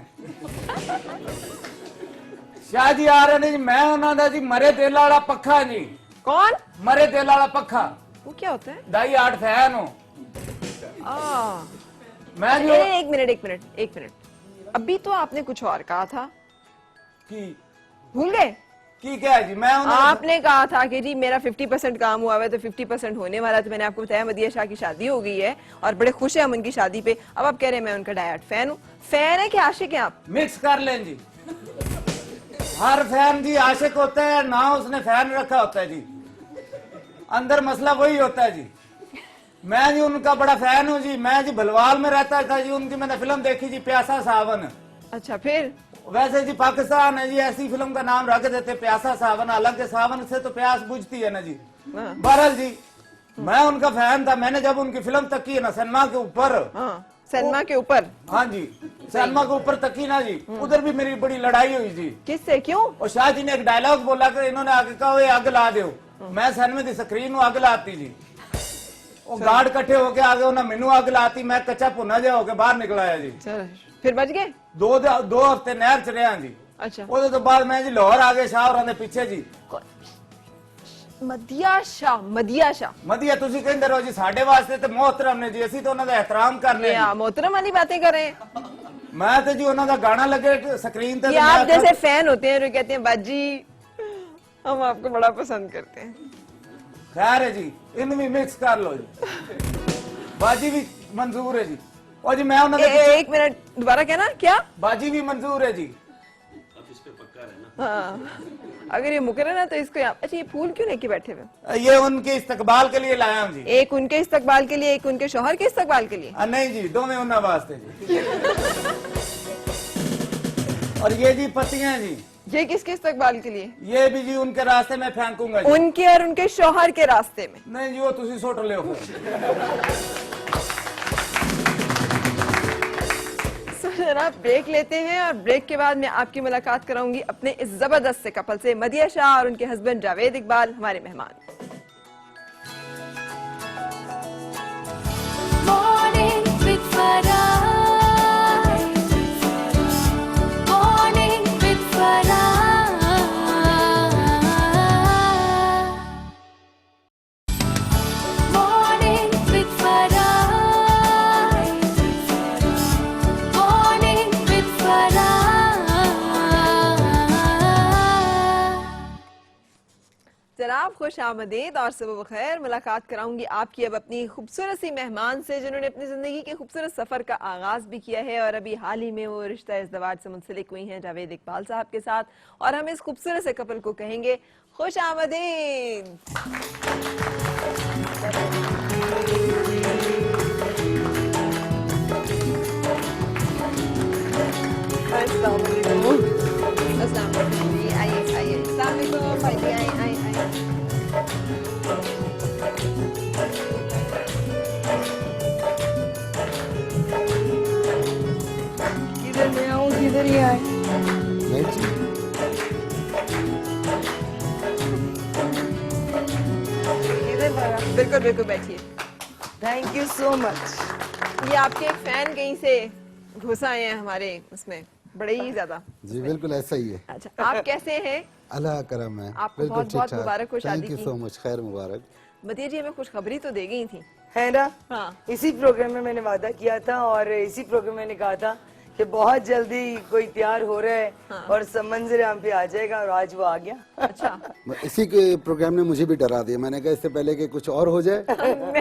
ਸ਼ਾਹ ਜੀ ਆ ਰਹੇ ਨੇ ਜੀ, ਮੈਂ ਉਹਨਾਂ ਦਾ ਜੀ ਮਰੇ ਦਿਲ ਵਾਲਾ ਪੱਖਾ ਜੀ। कौन? ਮਰੇ ਦਿਲ ਵਾਲਾ ਪੱਖਾ, वो क्या होता है? ਦਾਈ ਆਰਟ ਫੈਨ ਹੋ ਮੈਂ ਜੀ। एक मिनट, एक मिनट, एक मिनट। अभी तो आपने कुछ और कहा था, ਕੀ भूल गए? ਕੀ ਕਿਹਾ ਜੀ? मैं ਉਹਨਾਂ आपने कहा था कि जी मेरा 50% काम हुआ है, तो 50% होने वाला। तो मैंने आपको बताया मदिया शाह की शादी हो गई है और बड़े खुश हैं हम उनकी शादी पे। अब आप कह रहे हैं मैं उनका डायट फैन हूँ। फैन है कि आशिक है आप? मिक्स कर लें जी। हर फैन जी आशिक होता है, ना उसने फैन रखा होता है जी, अंदर मसला वही होता है जी। मैं जी उनका बड़ा फैन हूँ जी। मैं जी भलवाल में रहता था जी, उनकी मैंने फिल्म देखी जी, प्यासा सावन। अच्छा, फिर? वैसे जी पाकिस्तान है जी, ऐसी फिल्म का नाम रख देते प्यासा सावन, हालांकि सावन से तो प्यास बुझती है ना जी। हाँ। बहरहाल जी, मैं उनका फैन था। मैंने जब उनकी फिल्म तकी है ना सिनेमा के ऊपर, हाँ, सलमा के ऊपर। हाँ जी, सिनेमा के ऊपर तकी ना जी, उधर भी मेरी बड़ी लड़ाई हुई जी। किससे? क्यों? और शाह जी ने एक डायलॉग बोला कि इन्होंने आगे कहा ये अग ला दो। मैं सिनेमा की स्क्रीन अग लाती जी। वो गार्ड इकट्ठे होके आगे उन्हें मेनू अग लाती, मैं कच्चा भुना जा होके बाहर निकल आया जी। चलो, फिर बच गए? 2 हफ्ते नहर च रहा जी। अच्छा, ਉਹਦੇ ਤੋਂ ਬਾਅਦ मैं जी लाहौर आ गए शाह होरां दे पीछे जी। मदिया शाह, मदिया शाह। मदिया तुसी कहंदे रहो जी, साडे वास्ते ते मोहतरम ने जी, ਅਸੀਂ तो ਉਹਨਾਂ ਦਾ एहतराम करने ये आप मोहतरम वाली बातें कर रहे हैं। मैं तो जी ਉਹਨਾਂ ਦਾ गाना लगे स्क्रीन ते ये आप जैसे फैन होते हैं जो कहते हैं बाजी हम आपको बड़ा पसंद करते हैं। खैर है जी, इन भी मिक्स कर लो जी। बाजी भी मंजूर है जी। और जी मैं उन्होंने एक मिनट, दोबारा कहना क्या? बाजी भी मंजूर है जी। हाँ, अगर ये मुकर है ना तो इसको यहाँ। अच्छा, ये फूल क्यों लेके बैठे हुए? ये उनके इस्तकबाल के लिए लाया हूं जी। एक उनके इस्तकबाल के लिए, एक उनके शौहर के इस्तकबाल के लिए। नहीं जी, दोनों उन्ना वास्ते जी। और ये जी पत्तियां जी, ये किसके इस्तकबाल के लिए? ये भी जी उनके रास्ते में फेंकूंगा जी। उनके और उनके शौहर के रास्ते में? नहीं जी, वो तुसी सुट ले जरा ब्रेक लेते हैं और ब्रेक के बाद मैं आपकी मुलाकात कराऊंगी अपने इस जबरदस्त से कपल से। मदिया शाह और उनके हस्बैंड जावेद इकबाल हमारे मेहमान। Morning with Farah. Morning with Farah. Morning with Farah. Morning with Farah. जनाब खुश आमदीद और सुबह बखैर। मुलाकात कराऊंगी आपकी अब अपनी खूबसूरत सी मेहमान से जिन्होंने अपनी जिंदगी के खूबसूरत सफर का आगाज भी किया है और अभी हाल ही में वो रिश्ता इज़्दिवाज से मुंसलिक हुई हैं जावेद इकबाल साहब के साथ। और हम इस खूबसूरत से कपल को कहेंगे खुश आमदीद। अस्सलाम वालेकुम। अस्सलाम वालेकुम जी, आइए आइए। अस्सलाम वालेकुम भाई जी, आइए आइए आइए। बिल्कुल बिल्कुल बैठिए। Thank you so much. ये आपके एक फैन कहीं से घुस आए हैं हमारे उसमें, बड़े ही ज्यादा। जी बिल्कुल ऐसा ही है। अच्छा, आप कैसे हैं? अल्लाह करम है। आपको बिल्कुल बहुत बहुत ठीक-ठाक। मुबारक हो शादी थैंक यू की। सो मच, खैर मुबारक। मतिया जी हमें खुशखबरी तो दे गई थी। है ना? हाँ। इसी प्रोग्राम में मैंने वादा किया था और इसी प्रोग्राम में मैंने कहा था कि बहुत जल्दी कोई तैयार हो रहा है और सब मंजर यहाँ पे आ जाएगा, और आज वो आ गया। अच्छा, इसी के प्रोग्राम ने मुझे भी डरा दिया। मैंने कहा इससे पहले कि कुछ और हो जाए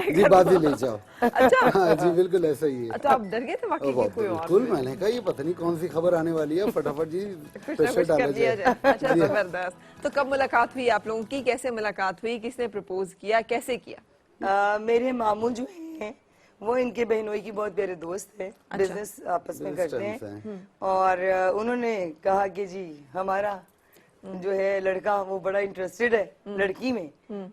जी बात ही ले जाओ। अच्छा। हाँ जी बिल्कुल ऐसा ही है। तो आप डर गए थे वाकई कि कोई और बिल्कुल, मैंने कहा ये पता नहीं कौन सी खबर आने वाली है, फटाफट जी कुछ ना प्रेशर कुछ डाला कर दिया जाए। जाए। अच्छा, जबरदस्त। तो कब मुलाकात हुई आप लोगों की, कैसे मुलाकात हुई, किसने प्रपोज किया, कैसे किया? मेरे मामू जो हैं वो इनके बहनोई की बहुत प्यारे दोस्त हैं, बिजनेस आपस में Business करते terms हैं, और उन्होंने कहा कि जी हमारा जो है लड़का वो बड़ा इंटरेस्टेड है लड़की में,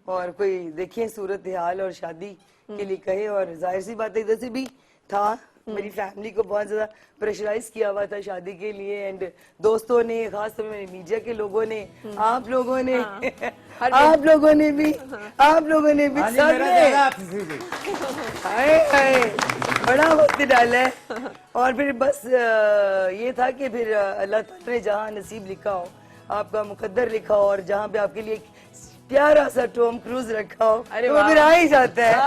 और कोई देखिए सूरत हाल और शादी के लिए कहे। और जाहिर सी बात है इधर से भी था, मेरी फैमिली को बहुत ज्यादा प्रेशराइज किया हुआ था शादी के लिए, एंड दोस्तों ने, खास तौर में मीडिया के लोगों ने, आप लोगों ने, आप लोगों ने भी, आप लोगों ने भी, हाँ जी, सब मेरा ने ज्यादा आपसे जी। हाय हाय बड़ा वक्त डाला है। और फिर बस ये था कि फिर अल्लाह ताला ने जहाँ नसीब लिखा हो, आपका मुकद्दर लिखा हो, और जहाँ पे आपके लिए एक प्यारा सा टॉम क्रूज रखा हो, अरे तो वो फिर आ ही जाता है।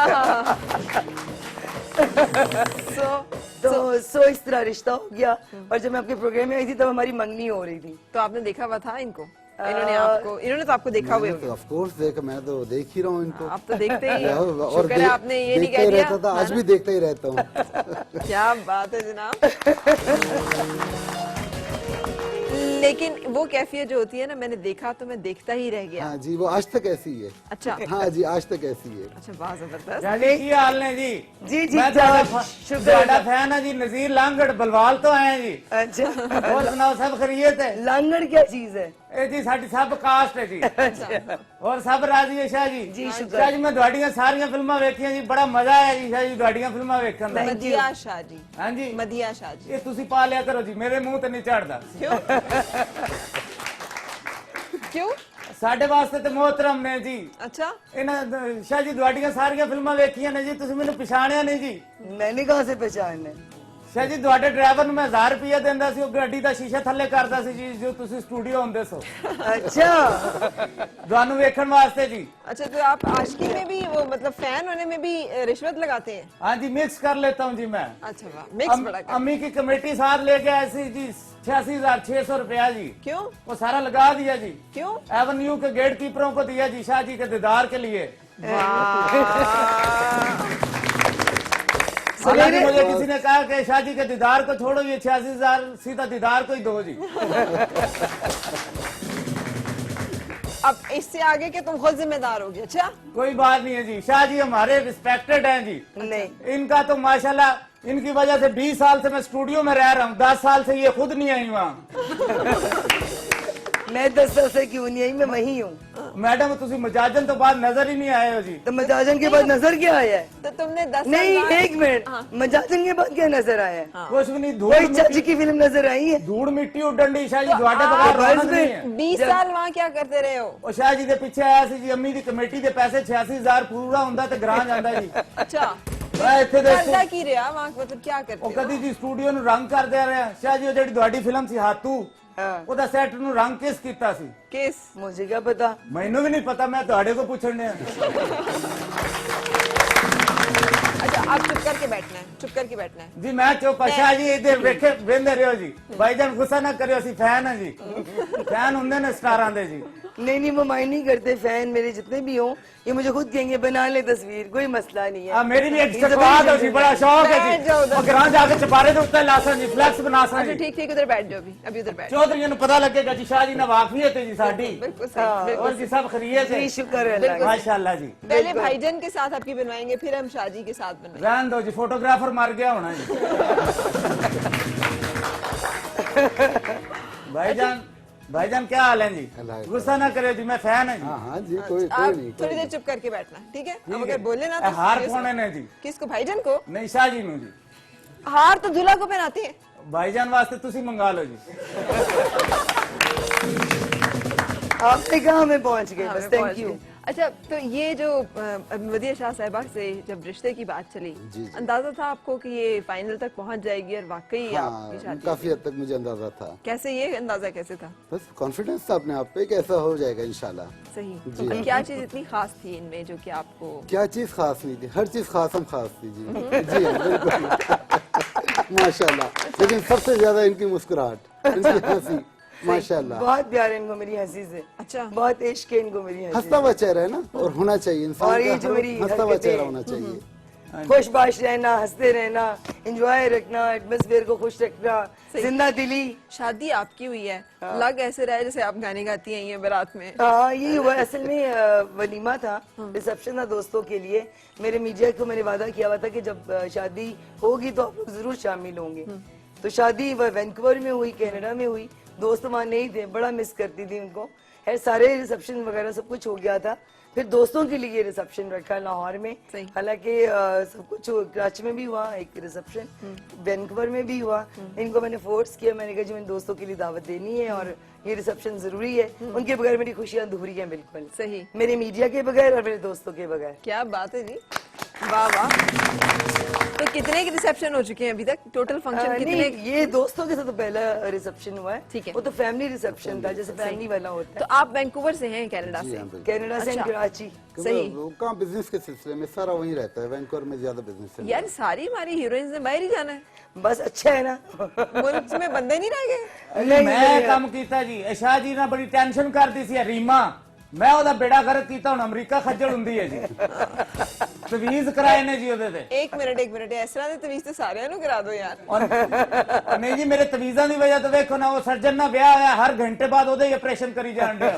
सो इस तरह रिश्ता हो गया। और जब मैं आपके प्रोग्राम में आई थी तब हमारी मंगनी हो रही थी। तो आपने देखा हुआ था इनको? इन्होंने तो आपको देखा हुआ होगा। ऑफ कोर्स देख, मैं तो देख ही रहा हूँ इनको। आप तो देखते ही हैं। और शुक्र है आपने ये नहीं देखते कह ही दिया। रहता था, आज भी देखता ही रहता हूँ। क्या बात है जनाब। लेकिन वो कैफियत जो होती है ना, मैंने देखा तो मैं देखता ही रह गया। हाँ जी, वो आज तक ऐसी है। अच्छा। हाँ जी, आज तक ऐसी है। अच्छा, बहुत जबरदस्त। जी की हाल ने जी? जी जी, मैं ਤੁਹਾਡਾ फैन है जी। नजीर लांगड़ बलवाल तो आए हैं जी। अच्छा, और सुनाओ, सब खैरियत है? लांगड़ क्या चीज है? ਇਹ ਜੀ ਸਾਡੀ ਸਭ ਕਾਸਟ ਹੈ ਜੀ। ਹੋਰ ਸਭ ਰਾਜੀ ਹੈ ਸ਼ਾਹ ਜੀ? ਜੀ, ਸ਼ੁਕਰ। ਸ਼ਾਹ ਜੀ ਮੈਂ ਤੁਹਾਡੀਆਂ ਸਾਰੀਆਂ ਫਿਲਮਾਂ ਵੇਖੀਆਂ ਜੀ, ਬੜਾ ਮਜ਼ਾ ਆਇਆ ਜੀ ਸ਼ਾਹ ਜੀ ਤੁਹਾਡੀਆਂ ਫਿਲਮਾਂ ਵੇਖਣ ਦਾ। मदिया शाह जी। ਹਾਂਜੀ, मदिया शाह जी। ਇਹ ਤੁਸੀਂ ਪਾ ਲਿਆ ਕਰੋ ਜੀ, ਮੇਰੇ ਮੂੰਹ ਤੇ ਨਹੀਂ ਚੜਦਾ। क्यों? क्यों? ਸਾਡੇ ਵਾਸਤੇ ਤੇ ਮੋਹਤਰਮ ਨੇ ਜੀ। अच्छा, ਇਹਨਾਂ ਸ਼ਾਹ ਜੀ ਤੁਹਾਡੀਆਂ ਸਾਰੀਆਂ ਫਿਲਮਾਂ ਵੇਖੀਆਂ ਨੇ ਜੀ, ਤੁਸੀਂ ਮੈਨੂੰ ਪਛਾਣਿਆ ਨਹੀਂ ਜੀ। मैंने कहाँ से पहचान है? ਸ਼ਾਹ ਜੀ ਤੁਹਾਡੇ ਡਰਾਈਵਰ ਨੂੰ ਮੈਂ 1000 ਰੁਪਏ ਦਿੰਦਾ ਸੀ, ਉਹ ਗੱਡੀ ਦਾ ਸ਼ੀਸ਼ਾ ਥੱਲੇ ਕਰਦਾ ਸੀ ਜੀ, ਜੋ ਤੁਸੀਂ ਸਟੂਡੀਓ ਹੁੰਦੇ ਸੋ। अच्छा, ਤੁਹਾਨੂੰ ਵੇਖਣ ਵਾਸਤੇ ਜੀ। अच्छा, तो आप आशिकी में भी वो मतलब फैन होने में भी रिश्वत लगाते हैं? हाँ जी, मिक्स कर लेता हूँ जी मैं। अच्छा वाह, मिक्स बड़ा कर। अम्मी की कमेटी साथ लेके आए थे जी, 86,600 रुपया जी। क्यों? वो सारा लगा दिया जी। क्यों? एवेन्यू के गेट कीपरों को दिया जी, शाह जी के दीदार के लिए। हालांकि मुझे किसी ने कहा कि शाह जी के दीदार को छोड़ो, ये 86,000 सीधा दीदार को ही दो जी। अब इससे आगे के तुम खुद जिम्मेदार होगे। अच्छा, कोई बात नहीं है जी, शाह जी हमारे रिस्पेक्टेड हैं जी। नहीं इनका तो माशाल्लाह, इनकी वजह से 20 साल से मैं स्टूडियो में रह रहा हूँ, 10 साल से ये खुद नहीं आई वहाँ। मैं 10 साल से क्यों नहीं आई, मैं वही हूँ। मैडम तुसी मजाजन तो बाद नजर ही नहीं आए हो जी। तो मजाजन के बाद नजर क्या आया है? तो तुमने 10 नहीं, साल बाद- एक मिनट, मजाजन के बाद क्या नजर आया है? कुछ भी नहीं, कोई चाची की फिल्म नजर आई है? धूड़ मिट्टी उड्डन डी शाह जी, तो ਤੁਹਾਡੇ आप बगैर बस रौनक में- नहीं है। 20 साल वहाँ क्या करते रहे हो? ਉਹ ਸ਼ਾਹ ਜੀ ਦੇ ਪਿੱਛੇ ਆਇਆ ਸੀ ਜੀ, ਅੰਮੀ ਦੀ ਕਮੇਟੀ ਦੇ ਪੈਸੇ 86,000 ਪੂਰਾ ਹੁੰਦਾ ਤੇ ਗ੍ਰਾਂ ਜਾਂਦਾ ਜੀ। अच्छा, ਮੈਂ ਇੱਥੇ ਦੇ करता की रहा वहाँ, मतलब क्या ਉਹ करते हो? ਕਦੀ ਜੀ ਸਟੂਡੀਓ ਨੂੰ ਰੰਗ ਕਰਦੇ ਰਿਹਾ ਸ਼ਾਹ ਜੀ। ਉਹ ਜਿਹੜੀ ਤੁਹਾਡੀ ਫਿਲਮ ਸੀ ਹਾਤੂ, ਉਹਦਾ ਸੈੱਟ ਨੂੰ ਰੰਗ ਕਿਸ ਕੀਤਾ ਸੀ? किस? मुझे क्या पता। ਮੈਨੂੰ ਵੀ ਨਹੀਂ ਪਤਾ, ਮੈਂ ਤੁਹਾਡੇ ਕੋਲ ਪੁੱਛਣ ਡਿਆ। अच्छा, आप चुप करके बैठना है, चुप करके बैठना है। जी मैं चुप आ शाह जी, इधर ਵੇਖੇ ਵੇਂਦੇ ਰਿਓ ਜੀ। ਭਾਈਜਾਨ ਗੁੱਸਾ ਨਾ ਕਰਿਓ, ਅਸੀਂ ਫੈਨ ਹਾਂ ਜੀ। ਫੈਨ ਹੁੰਦੇ ਨੇ ਸਟਾਰਾਂ ਦੇ ਜੀ। नहीं नहीं, वो माइंड नहीं करते, फैन मेरे जितने भी हों ये मुझे खुद कहेंगे बना ले तस्वीर, कोई मसला नहीं है। मेरी भी एक सकवात है जी, बड़ा शौक है बैठ जी। जाओ उधर। और ग्रां जाके चपारे ਦੇ ਉੱਤੇ ਲਾਸਾਂ ਜੀ, ਫਲੈਕਸ बनासां अच्छा, जी। ठीक ठीक, उधर बैठ जाओ अभी उधर बैठ। चौधरी ਨੂੰ ਪਤਾ ਲੱਗੇਗਾ ਜੀ शाह जी ने वाकफियत है जी साडी। बिल्कुल सही, बिल्कुल और जी सब खैरियत है, जी शुक्र है अल्लाह का। माशाल्लाह जी। पहले भाईजान के साथ आपकी बनवाएंगे, फिर हम शादी के साथ बनवाएंगे। रहन दो जी, फोटोग्राफर मर गया होना जी। भाईजान क्या हाल है जी? अल्लाह का। गुस्सा ना करे जी, मैं फैन है जी। हाँ हाँ जी, कोई आप नहीं। थोड़ी देर चुप करके बैठना, ठीक है? अब ठीक अगर है। बोले ना ए, हार serious कौन है हो। ने जी? किसको? भाईजान को? नहीं शाह जी नु जी। हार तो दूल्हा को पहनाते हैं। भाईजान वास्ते तुसी मंगा लो जी। आपने कहा हमें पहुंच गए, हाँ, बस मैं थैंक पहुंच यू। गई। अच्छा, तो ये जो मदीहा शाह साहिबा से जब रिश्ते की बात चली, जी। अंदाजा था आपको कि ये फाइनल तक पहुंच जाएगी और वाकई आपकी हाँ, शादी काफी हद तक मुझे अंदाजा था। कैसे, ये अंदाजा कैसे था? बस कॉन्फिडेंस था अपने आप पे कि ऐसा हो जाएगा इंशाल्लाह। सही। जी। और क्या चीज इतनी खास थी इनमें जो कि आपको? क्या चीज खास नहीं थी, हर चीज खास थी जी। जी हाँ, बिल्कुल। माशाल्लाह, लेकिन सबसे ज्यादा इनकी मुस्कुराहट, इनकी हंसी, माशाल्लाह। बहुत प्यार है इनको मेरी हंसी से। अच्छा। बहुत इश्क है इनको मेरी हंसी हंसता हुआ चेहरा है ना, और होना चाहिए इंसान और ये का, जो मेरी हंसता हुआ हरकतें चेहरा हैं। होना चाहिए। खुशबाश रहना, हंसते रहना, एंजॉय रखना, एटमॉस्फेयर को खुश रखना, जिंदा दिली। शादी आपकी हुई है, लग ऐसे रहा है जैसे आप गाने गाती हैं ये बारात में। हाँ, ये हुआ असल में वलीमा था, रिसेप्शन था दोस्तों के लिए। मेरे मीडिया को मैंने वादा किया हुआ था कि जब शादी होगी तो आप लोग जरूर शामिल होंगे। तो शादी वैंकूवर में हुई, कनाडा में हुई। दोस्त वहाँ नहीं थे, बड़ा मिस करती थी उनको। है सारे रिसेप्शन वगैरह सब कुछ हो गया था, फिर दोस्तों के लिए रिसेप्शन रखा लाहौर में। सही। हालांकि सब कुछ कराची में भी हुआ एक रिसेप्शन, वैंकूवर में भी हुआ। इनको मैंने फोर्स किया, मैंने कहा जी मैंने दोस्तों के लिए दावत देनी है और ये रिसेप्शन जरूरी है। उनके बगैर मेरी खुशियां अधूरी हैं बिल्कुल। सही। मेरे मीडिया के बगैर और मेरे दोस्तों के बगैर। क्या बात है जी, वाह वाह। तो कितने के रिसेप्शन हो चुके हैं अभी तक? टोटल फंक्शन कितने? नहीं, ये दोस्तों के साथ तो पहला रिसेप्शन हुआ है। ठीक है। वो तो फैमिली रिसेप्शन था, जैसे फैमिली वाला होता तो है। आप वैंकूवर से हैं, कनाडा जी से? हाँ, बिल्कुल। कनाडा से अच्छा। कराची। सही। वो कहाँ बिजनेस के सिलसिले में सारा वहीं रहता है, वैंकूवर में ज्यादा बिजनेस है। यार सारी हमारी हीरोइंस ने बाहर ही जाना है, बस अच्छा है ना। मुल्क में बंदे नहीं रह गए। नहीं, मैं काम किया जी, शाह जी ने बड़ी टेंशन करती सी रीमा, मैं ओदा बेड़ा गर्क किया, हुण अमरीका खज्जल हुंदी है जी। तवीज कराए ने जी ओदे ते। एक मिनट, इस तरह के तवीज तो सारिਆਂ ਨੂੰ करा दो यार। और नहीं जी, मेरे तवीज़ां दी वजह तो देखो ना, वो सर्जन ना ब्याह होया हर घंटे बाद ओदे ही ऑपरेशन करी जान दिया।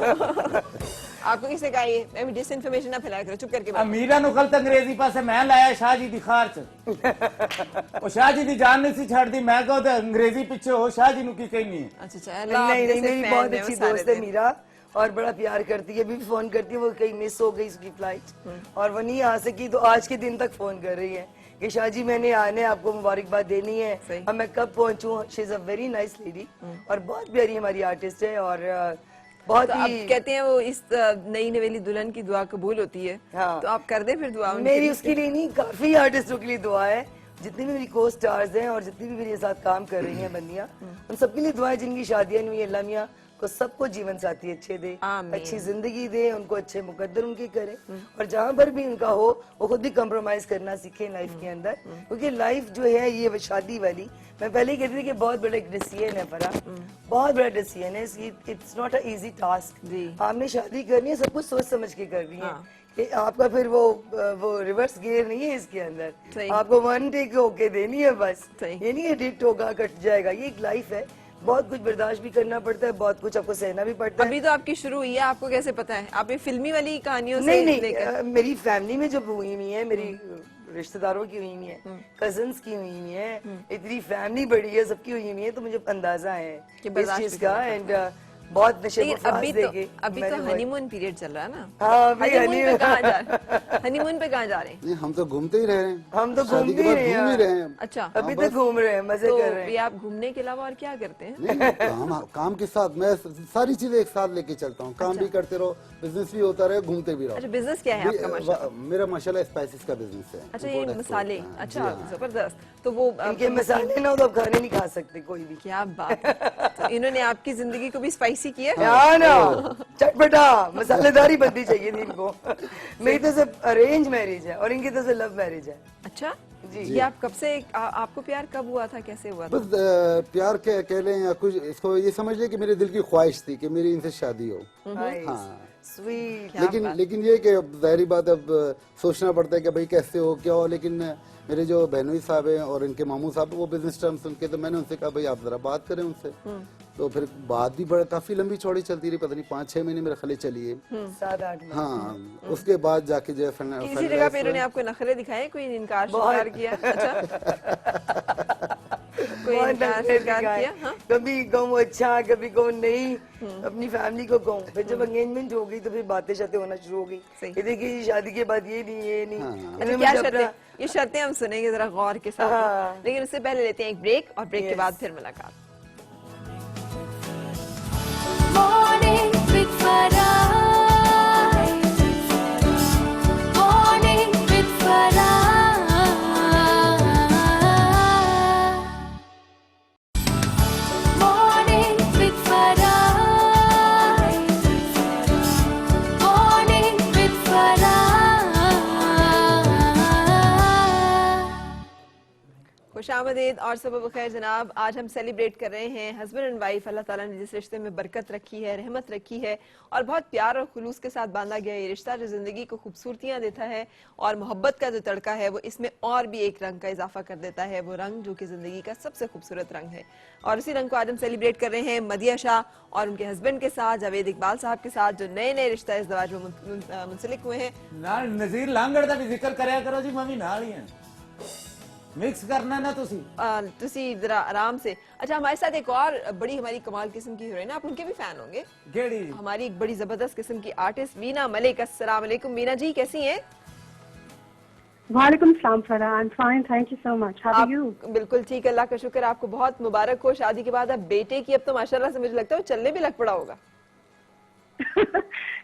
आपको किसने कहा ये? मैं डिस इन्फॉर्मेशन ना फैलाया करो, चुप करके बैठो। अमीरा नु कल अंग्रेजी पासे मैं लाया शाह जी दी खार च। ओ शाह जी दी जान नहीं सी छड़ दी, मैं कहो ते अंग्रेजी पीछे हो शाह जी नु की कहनी है। अच्छा अच्छा, नहीं नहीं, मेरी बहुत अच्छी दोस्त है मीरा, और बड़ा प्यार करती है। अभी भी फोन करती है, वो कहीं मिस हो गई उसकी फ्लाइट और वो नहीं आ सकी, तो आज के दिन तक फोन कर रही है कि शाह जी मैंने आने, आपको मुबारकबाद देनी है। अब मैं कब पहुंचूं? She is a very nice lady और बहुत प्यारी हमारी आर्टिस्ट है। और बहुत तो आप ही कहते हैं वो इस नई नवेली दुल्हन की दुआ कबूल होती है। हाँ। तो आप कर दें फिर दुआ उनके मेरी लिए। उसके लिए नहीं, काफी आर्टिस्टों के लिए दुआ है। जितनी भी मेरी को स्टार्स हैं और जितनी भी मेरे साथ काम कर रही हैं बंदियां, उन सबके लिए दुआ है जिनकी शादियां नहीं हुई। अल्लाह मियां को सबको जीवन साथी अच्छे दे, आमीन। अच्छी जिंदगी दे, उनको अच्छे मुकद्दर उनके करे, और जहाँ पर भी उनका हो वो खुद भी कम्प्रोमाइज करना सीखे लाइफ के अंदर। क्योंकि लाइफ जो है ये शादी वाली, मैं पहले ही कहती थी कि बहुत बड़ा एक डिसीजन है फरा, बहुत बड़ा डिसीजन है। It's not a easy task. आपने शादी करनी है, सब कुछ सोच समझ के करनी है। कि आपका फिर वो रिवर्स गियर नहीं है इसके अंदर, आपको वन टेक होके देनी है बस। ये नहीं है डिक्ट होगा कट जाएगा, ये एक लाइफ है। बहुत कुछ बर्दाश्त भी करना पड़ता है, बहुत कुछ आपको सहना भी पड़ता है। अभी तो आपकी शुरू हुई है, आपको कैसे पता है? आप ये फिल्मी वाली कहानियों से नहीं लेकर मेरी फैमिली में जब हुई हुई है, मेरी रिश्तेदारों की हुई हुई है, कजन्स की हुई हुई है, इतनी फैमिली बड़ी है, सबकी हुई हुई है, तो मुझे अंदाजा है इस चीज का। एंड बहुत नशे अभी तो हनीमून पीरियड चल रहा है ना। हाँ, हनीमून पे कहाँ जा रहे हैं? हनीमून पे कहाँ जा रहे हैं? नहीं, हम तो घूमते ही रह रहे हैं, हम तो शादी घूमते के बाद ही घूम ही रहे हैं। अच्छा, अभी तक घूम रहे हैं, मजे तो कर रहे हैं। ये आप घूमने के अलावा और क्या करते हैं? नहीं, काम के साथ मैं सारी चीजें एक साथ लेके चलता हूँ। काम भी करते रहो, बिजनेस भी होता रहे, घूमते भी रहो। अच्छा, बिजनेस क्या है आपका? माशाल्लाह। मेरा माशाल्लाह स्पाइसेस का बिजनेस है। अच्छा, ये मसाले। अच्छा, हाँ। जबरदस्त। तो वो इनके मसाले ना हो तो आप खाने नहीं खा सकते कोई भी। क्या बात है। तो इन्होंने आपकी जिंदगी को भी स्पाइसी किया है? हाँ ना, चटपटा मसालेदारी बननी चाहिए थी इनको। मेरी तो सिर्फ अरेंज मैरिज है और इनकी तो सिर्फ लव मैरिज है। अच्छा जी। ये आप कब से आपको प्यार कब हुआ था, कैसे हुआ था? बस प्यार कह लें या कुछ, इसको ये समझ लें कि मेरे दिल की ख्वाहिश थी कि मेरी इनसे शादी हो। हाँ, स्वीट। लेकिन ये कि अब जाहिर बात, अब सोचना पड़ता है कि भाई कैसे हो क्या हो। लेकिन मेरे जो बहनोई साहब हैं और इनके मामू साहब, वो बिजनेस टर्म्स उनके, तो मैंने उनसे कहा भाई आप जरा बात करें उनसे। तो फिर बात भी बड़ा काफी लंबी चौड़ी चलती रही, पता नहीं 5-6 महीने मेरे खले चली है। 7-8 महीने। हाँ, उसके बाद जाके जो है किसी जगह पे इन्होंने आपको नखरे दिखाए, कोई इनकार शिकार किया? अच्छा, कोई इनकार शिकार किया? हाँ? कभी कहूँ अच्छा, कभी कहूँ नहीं, अपनी फैमिली को कहूँ। फिर जब एंगेजमेंट हो गई तो फिर बातें शातें होना शुरू हो गई। ये देखिए शादी के बाद ये नहीं। अच्छा, क्या शर्तें? ये शर्तें हम सुनेंगे जरा गौर के साथ, लेकिन उससे पहले लेते हैं एक ब्रेक, और ब्रेक के बाद फिर मुलाकात। Morning with Farah. खुशामदीद और सुबह खैर जनाब। आज हम सेलिब्रेट कर रहे हैं हस्बैंड एंड वाइफ। अल्लाह ताला ने जिस रिश्ते में बरकत रखी है, रहमत रखी है और बहुत प्यार और खुलूस के साथ बांधा गया ये रिश्ता जो ज़िंदगी को खूबसूरतियाँ देता है और मोहब्बत का जो तड़का है वो इसमें और भी एक रंग का इजाफा कर देता है, वो रंग जो कि ज़िंदगी का सबसे खूबसूरत रंग है। और उसी रंग को आज हम सेलिब्रेट कर रहे हैं मदिया शाह और उनके हस्बैंड के साथ, जावेद इकबाल साहब के साथ, जो नए नए रिश्ता इज़्दिवाज में मुंसलिक हुए हैं। नाल नज़ीर लांगड़ दा भी जिक्र करया करो जी, मैं भी नाल ही हां। मिक्स करना ना तुसी जरा आराम से। अच्छा, हमारे साथ एक और बड़ी हमारी कमाल किस्म की हीरोइन, आप उनके भी फैन होंगे। केड़ी? हमारी एक बड़ी जबरदस्त किस्म की आर्टिस्ट वीना मलिक। अस्सलाम वालेकुम वीना जी, कैसी हैं? वालेकुम सलाम Farah, I am fine, thank you so much. How are you? बिल्कुल ठीक, अल्लाह का शुक्र। आपको बहुत मुबारक हो शादी के बाद। अब बेटे की अब तो माशाल्लाह से मुझे लगता है वो चलने भी लग पड़ा होगा।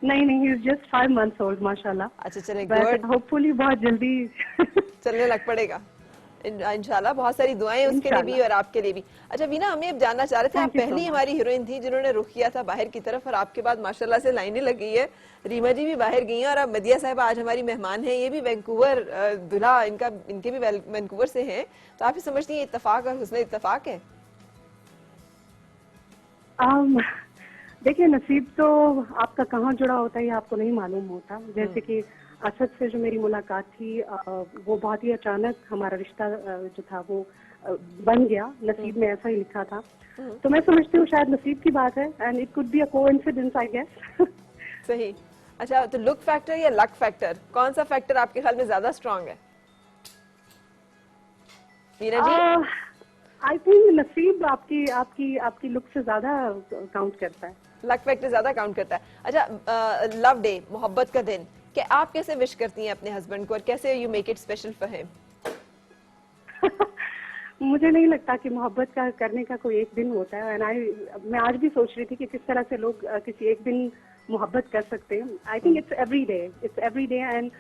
नहीं, he is just 5 months old माशाल्लाह। अच्छा चले, बट गुड। होपफुली बहुत जल्दी चलने लग पड़ेगा इंशाल्लाह। बहुत सारी दुआएं उसके लिए भी और आपके लिए भी। अच्छा वीना, हमें अब जानना चाह रहे थे, आप पहली हमारी हीरोइन थी जिन्होंने रुख किया था बाहर की तरफ और आपके बाद माशाल्लाह से लाइनें लग गई है। रीमा जी भी बाहर गई हैं और अब मदिया साहब आज हमारी मेहमान हैं। ये भी वैंकूवर दुल्हा इनके भी वैंकूवर से हैं। तो आप ही समझती हैं इत्तेफाक और हुस्न इत्तेफाक है? देखिए, नसीब तो आपका कहाँ जुड़ा होता है ये आपको नहीं मालूम होता। जैसे कि असद से जो मेरी मुलाकात थी वो बहुत ही अचानक हमारा रिश्ता जो था वो बन गया। नसीब में ऐसा ही लिखा था। तो मैं समझती हूँ शायद नसीब की बात है and it could be a coincidence I guess. सही। अच्छा, तो लुक फैक्टर या लक फैक्टर, कौन सा फैक्टर आपके ख्याल में ज्यादा स्ट्रांग है? वीना जी, आई थिंक नसीब आपकी लुक से ज्यादा काउंट करता है। लक फैक्टर ज्यादा काउंट करता है। अच्छा, लव डे, मोहब्बत का दिन, कि आप कैसे विश करती हैं अपने हस्बैंड को और कैसे you make it special for him? मुझे नहीं लगता कि मोहब्बत का करने का कोई एक दिन होता है। मैं आज भी सोच रही थी कि किस तरह से लोग किसी एक दिन मोहब्बत कर सकते हैं। I think it's every day and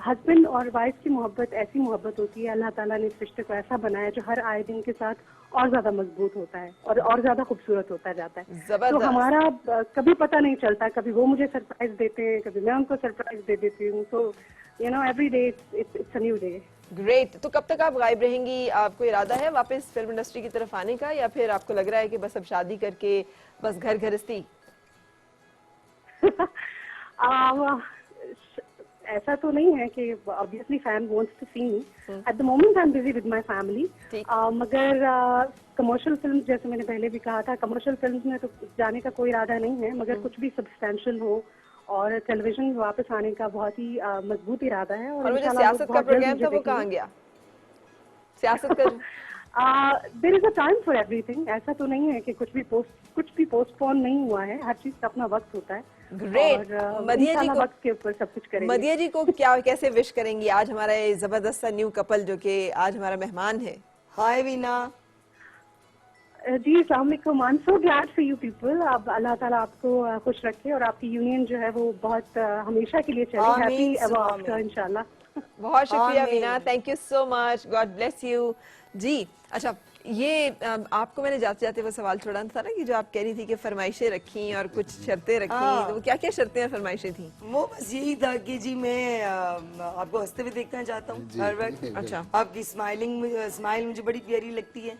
husband और वाइफ की मोहब्बत ऐसी मोहब्बत होती है, अल्लाह ताला ने इस रिश्ते को ऐसा बनाया जो हर आए दिन के साथ और ज्यादा मजबूत होता है और ज्यादा खूबसूरत होता जाता है। तो हमारा कभी पता नहीं चलता, कभी वो मुझे सरप्राइज देते हैं, कभी मैं उनको सरप्राइज दे देती हूँ। तो you know every day it's a new day. Great. तो कब तक आप गायब रहेंगी? आपको इरादा है वापस फिल्म इंडस्ट्री की तरफ आने का या फिर आपको लग रहा है कि बस अब शादी करके बस घर गृहस्थी? ऐसा तो नहीं है कि obviously fan wants to see me. At the moment I am busy with my family. मगर कमर्शियल फिल्म, जैसे मैंने पहले भी कहा था, कमर्शियल फिल्म्स में तो जाने का कोई इरादा नहीं है। मगर कुछ भी सब्सटेंशियल हो और टेलीविजन वापस आने का बहुत ही मजबूत इरादा है। और मुझे सियासत का प्रोग्राम था, वो कहाँ गया? सियासत का there is a time for everything. ऐसा तो नहीं है कि कुछ भी पोस्टपोन नहीं हुआ है। हर चीज का अपना वक्त होता है। ग्रेट। मदिया जी को वक्त के ऊपर सब कुछ करेंगे। मदिया जी को क्या कैसे विश करेंगी आज हमारा ये जबरदस्त सा न्यू कपल जो कि आज हमारा मेहमान है? हाय वीना जी, अस्सलाम वालेकुम। I am so glad for you people. अब अल्लाह ताला आपको खुश रखे और आपकी यूनियन जो है वो बहुत हमेशा के लिए चले। हैप्पी एवर आफ्टर इंशाल्लाह। बहुत शुक्रिया Veena, thank you so much, God bless you जी। अच्छा, ये आपको मैंने जाते जाते वो सवाल छोड़ा था ना कि जो आप कह रही थी कि फरमाइशें रखी और कुछ शर्तें रखी, तो वो क्या क्या शर्तें और फरमाइशें थी? वो बस यही था कि जी मैं आपको हंसते हुए देखना चाहता हूँ हर वक्त। अच्छा। आपकी स्माइल मुझे बड़ी प्यारी लगती है।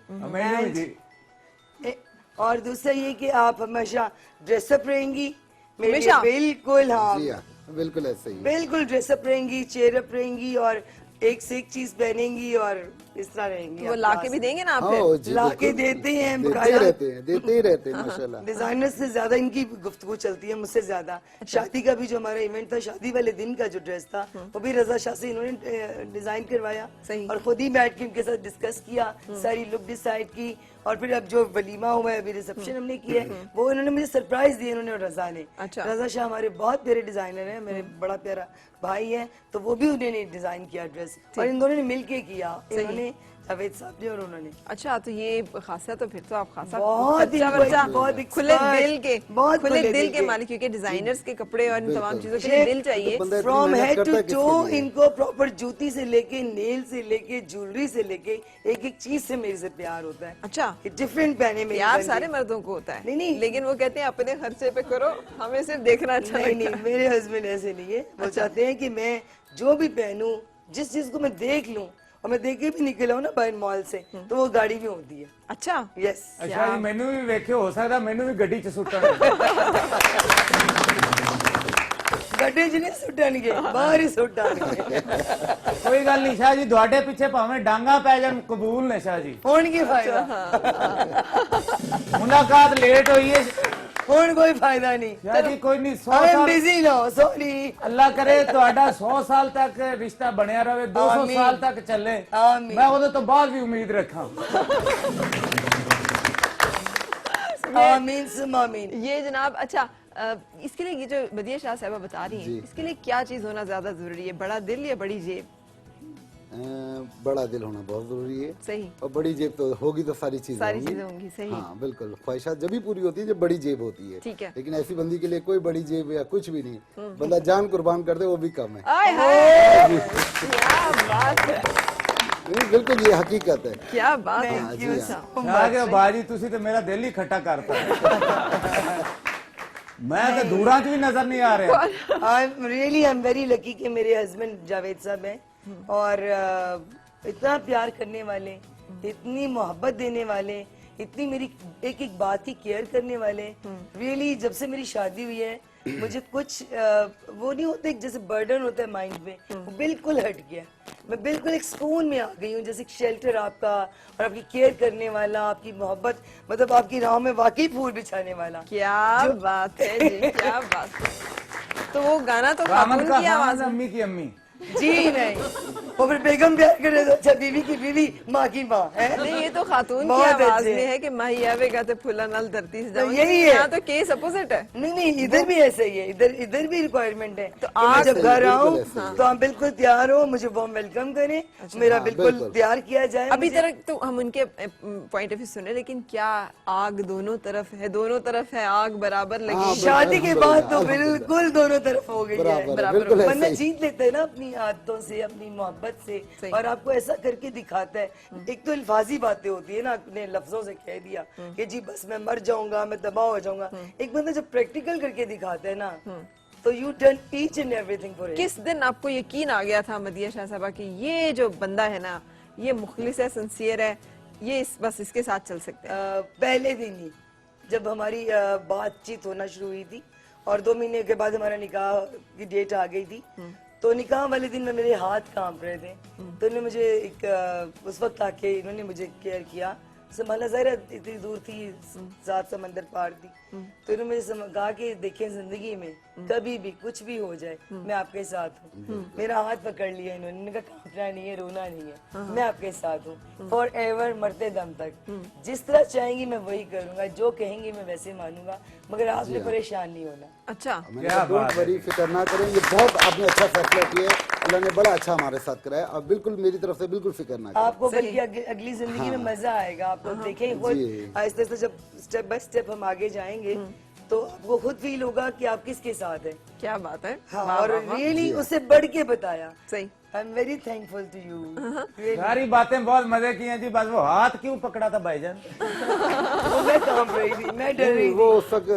और दूसरा ये कि आप हमेशा ड्रेसअप रहेंगी मेरे लिए। बिल्कुल, हाँ जी हाँ, बिल्कुल ऐसे ही। बिल्कुल ड्रेसअप रहेंगी, चेयरअप रहेंगी और एक से एक चीज पहनेंगी और इस तरह रहेंगी। वो लाके भी देंगे ना आप? लाके देते हैं, देते ही रहते हैं माशाल्लाह। डिजाइनर से ज्यादा इनकी गुफ्तगू चलती है मुझसे ज्यादा। शादी का भी जो हमारा इवेंट था, शादी वाले दिन का जो ड्रेस था वो भी रजा शाह से इन्होंने डिजाइन करवाया और खुद ही बैठ के उनके साथ डिस्कस किया, सारी लुक डिसाइड की। और फिर अब जो वलीमा हुआ है, अभी रिसेप्शन हमने किया है, वो इन्होंने मुझे सरप्राइज दिया, इन्होंने और रजा ने। रजा शाह हमारे बहुत प्यारे डिजाइनर हैं, मेरे बड़ा प्यारा भाई है, तो वो भी उन्होंने डिजाइन किया ड्रेस और इन दोनों ने मिलके किया, इन्होंने जावेद साहब ने और उन्होंने। अच्छा, तो ये खासा, तो फिर तो आप खासा बहुत खुले दिल के मालिक, क्योंकि डिजाइनर्स के कपड़े और इन तमाम चीजों के लिए दिल चाहिए। फ्रॉम हेड टू टो इनको प्रॉपर जूती से लेके, नेल से लेके, ज्वेलरी से लेके एक एक चीज से मेरे से प्यार होता है। अच्छा, डिफरेंट पहने में प्यार सारे मर्दों को होता है। नहीं, लेकिन वो कहते हैं अपने खर्चे पे करो, हमें सिर्फ देखना अच्छा लगता है। नहीं, मेरे हस्बैंड ऐसे नहीं है। वो चाहते हैं कि मैं जो भी पहनूं, जिस चीज को मैं देख लूं और मैं देख के भी निकला हूँ ना बाहर मॉल से, तो वो गाड़ी में होती है। अच्छा, यस। ਅੱਛਾ ਜੀ, ਮੈਨੂੰ ਵੀ ਵੇਖਿਓ, ਹੋ ਸਕਦਾ ਮੈਨੂੰ ਵੀ ਗੱਡੀ 'ਚ ਸੁੱਟਣ। ਗੱਡੇ 'ਚ ਨਹੀਂ ਸੁੱਟਣਗੇ, ਬਾਹਰ ਹੀ ਸੁੱਟਣਗੇ। ਕੋਈ ਗੱਲ ਨਹੀਂ ਸ਼ਾਹ ਜੀ, ਤੁਹਾਡੇ ਪਿੱਛੇ ਭਾਵੇਂ ਡਾਂਗਾ ਪੈ ਜਾਣ, ਕਬੂਲ ਨੇ ਸ਼ਾਹ ਜੀ। ਹੁਣ ਕੀ ਫਾਇਦਾ, ਮੁਲਾਕਾਤ ਲੇਟ ਹੋਈ ਹੈ ਹੁਣ ਕੋਈ ਫਾਇਦਾ ਨਹੀਂ। ਸ਼ਾਹ ਜੀ, ਕੋਈ ਨਹੀਂ, 100 आई एम ਸਾਲ बिजी नाउ, सॉरी। ਅੱਲਾ ਕਰੇ ਤੁਹਾਡਾ 100 ਸਾਲ ਤੱਕ ਰਿਸ਼ਤਾ ਬਣਿਆ ਰਹੇ, 200 ਆਮੀਨ। ਸਾਲ ਤੱਕ ਚੱਲੇ, ਆਮੀਨ। ਮੈਂ ਉਹਦੇ ਤੋਂ ਬਾਅਦ ਵੀ ਉਮੀਦ ਰੱਖਾਂ। आमीन सुम आमीन। ये जनाब, अच्छा इसके लिए ये जो मदिया शाह साहबा बता रही हैं, इसके लिए क्या चीज होना ज्यादा जरूरी है, बड़ा दिल या बड़ी जेब? बड़ा दिल होना बहुत जरूरी है, सही। और बड़ी जेब तो होगी तो सारी चीजें होंगी, सही। हाँ बिल्कुल, ख्वाहिशात जब भी पूरी होती है जब बड़ी जेब होती है। ठीक है। लेकिन ऐसी बंदी के लिए कोई बड़ी जेब या कुछ भी नहीं, बंदा जान कुर्बान कर दे वो भी कम है। आय हाय, क्या बात है, नहीं, बिल्कुल ये हकीकत है। क्या बात है। हाँ, जी हाँ। ਸ਼ਾਹ ਕੇ ਬਾਜੀ, ਤੁਸੀਂ ਤੇ ਮੇਰਾ ਦਿਲ ਹੀ ਖੱਟਾ ਕਰਤਾ। मैं तो दूरा च भी नजर नहीं आ रहा। आई एम वेरी लकी कि मेरे हस्बैंड जावेद साहब हैं और इतना प्यार करने वाले, इतनी मोहब्बत देने वाले, इतनी मेरी एक एक बात की केयर करने वाले। रियली जब से मेरी शादी हुई है मुझे कुछ वो नहीं होता, एक जैसे बर्डन होता है माइंड में, वो बिल्कुल हट गया। मैं बिल्कुल एक सुकून में आ गई हूँ, जैसे एक शेल्टर आपका और आपकी केयर करने वाला, आपकी मोहब्बत, मतलब आपकी राह में वाकई फूल बिछाने वाला। क्या बात है जी, क्या बात है। तो वो गाना तो रामन खातून का की आवाज में। अम्मी की अम्मी जी नहीं, वो फिर बेगम प्यार करे तो अच्छा बीवी की बीवी, माँ की माँ है। नहीं, ये तो खातून की बहुत आवाज अच्छे। में है कि माही आवेगा तो फूला नल धरती से जाऊंगी। यही है। यहाँ तो केस अपोजिट है। नहीं नहीं, इधर भी ऐसा ही है, इधर भी रिक्वायरमेंट है। तो कि मैं आप जब घर आऊँ बिल्कुल ऐसा ही तो आप बिल्कुल तैयार हो, मुझे वार्म वेलकम करें, मेरा बिल्कुल बिल्कुल। तैयार किया जाए। अभी मुझे- तक तो हम उनके पॉइंट ऑफ व्यू सुने, लेकिन क्या आग दोनों तरफ है, दोनों तरफ है आग बराबर लगी। हाँ, शादी के बिल्कुल, बाद तो बिल्कुल। बिल्कुल दोनों तरफ हो गई है। बराबर, बिल्कुल ऐसा बंदा ही। जीत लेता है ना अपनी आदतों से, अपनी मोहब्बत से, सही। और आपको ऐसा करके दिखाता है। एक तो अल्फाजी बातें होती है ना, अपने लफ्जों से कह दिया कि जी बस मैं मर जाऊंगा, मैं तबाह हो जाऊंगा। एक बंदा जब प्रैक्टिकल करके दिखाता है ना, तो you done each and everything for it. किस दिन आपको यकीन आ गया था मदिया शाह साहबा कि ये जो बंदा है ना, ये मुखलिस है, सिंसियर है, ये बस इसके साथ चल सकते हैं? पहले दिन ही जब हमारी बातचीत होना शुरू हुई थी और 2 महीने के बाद हमारा निकाह की डेट आ गई थी, तो निकाह वाले दिन में मेरे हाथ कांप रहे थे। तो इन्होंने मुझे उस वक्त आके इन्होंने मुझे केयर किया। संभाला ज़ाहिर है, इतनी दूर थी, 7 समंदर पार थी। तो इन्होंने मुझे कहा कि देखें जिंदगी में कभी भी कुछ भी हो जाए मैं आपके साथ हूँ। मेरा हाथ पकड़ लिया इन्होंने, कहा कांपना नहीं है, रोना नहीं है, मैं आपके साथ हूँ फॉर एवर, मरते दम तक। जिस तरह चाहेंगी मैं वही करूंगा, जो कहेंगी मैं वैसे मानूंगा, मगर आपने परेशान नहीं होना। अच्छा, मैंने कहा डोंट वरी, फिक्र ना करें, ये बहुत आपने अच्छा फैसला किया है, अल्लाह ने बड़ा अच्छा हमारे साथ कराया। अब बिल्कुल मेरी तरफ से बिल्कुल फिक्र ना करें। आपको बल्कि अगली जिंदगी में मजा आएगा। आप लोग देखें खुद जी। आहिस्ते आहिस्ते जब स्टेप बाय स्टेप हम आगे जाएंगे तो आपको खुद फील होगा कि आप किसके साथ है। क्या बात है। हाँ, वाह, और वाह, वाह। रियली उससे बढ़ के बताया। सही। I am very thankful to you. सारी बातें बहुत मजे की हैं जी, बस वो हाथ क्यों पकड़ा था भाईजान? मैं कांप रही थी, मैं डर रही वो थी। उस वक्त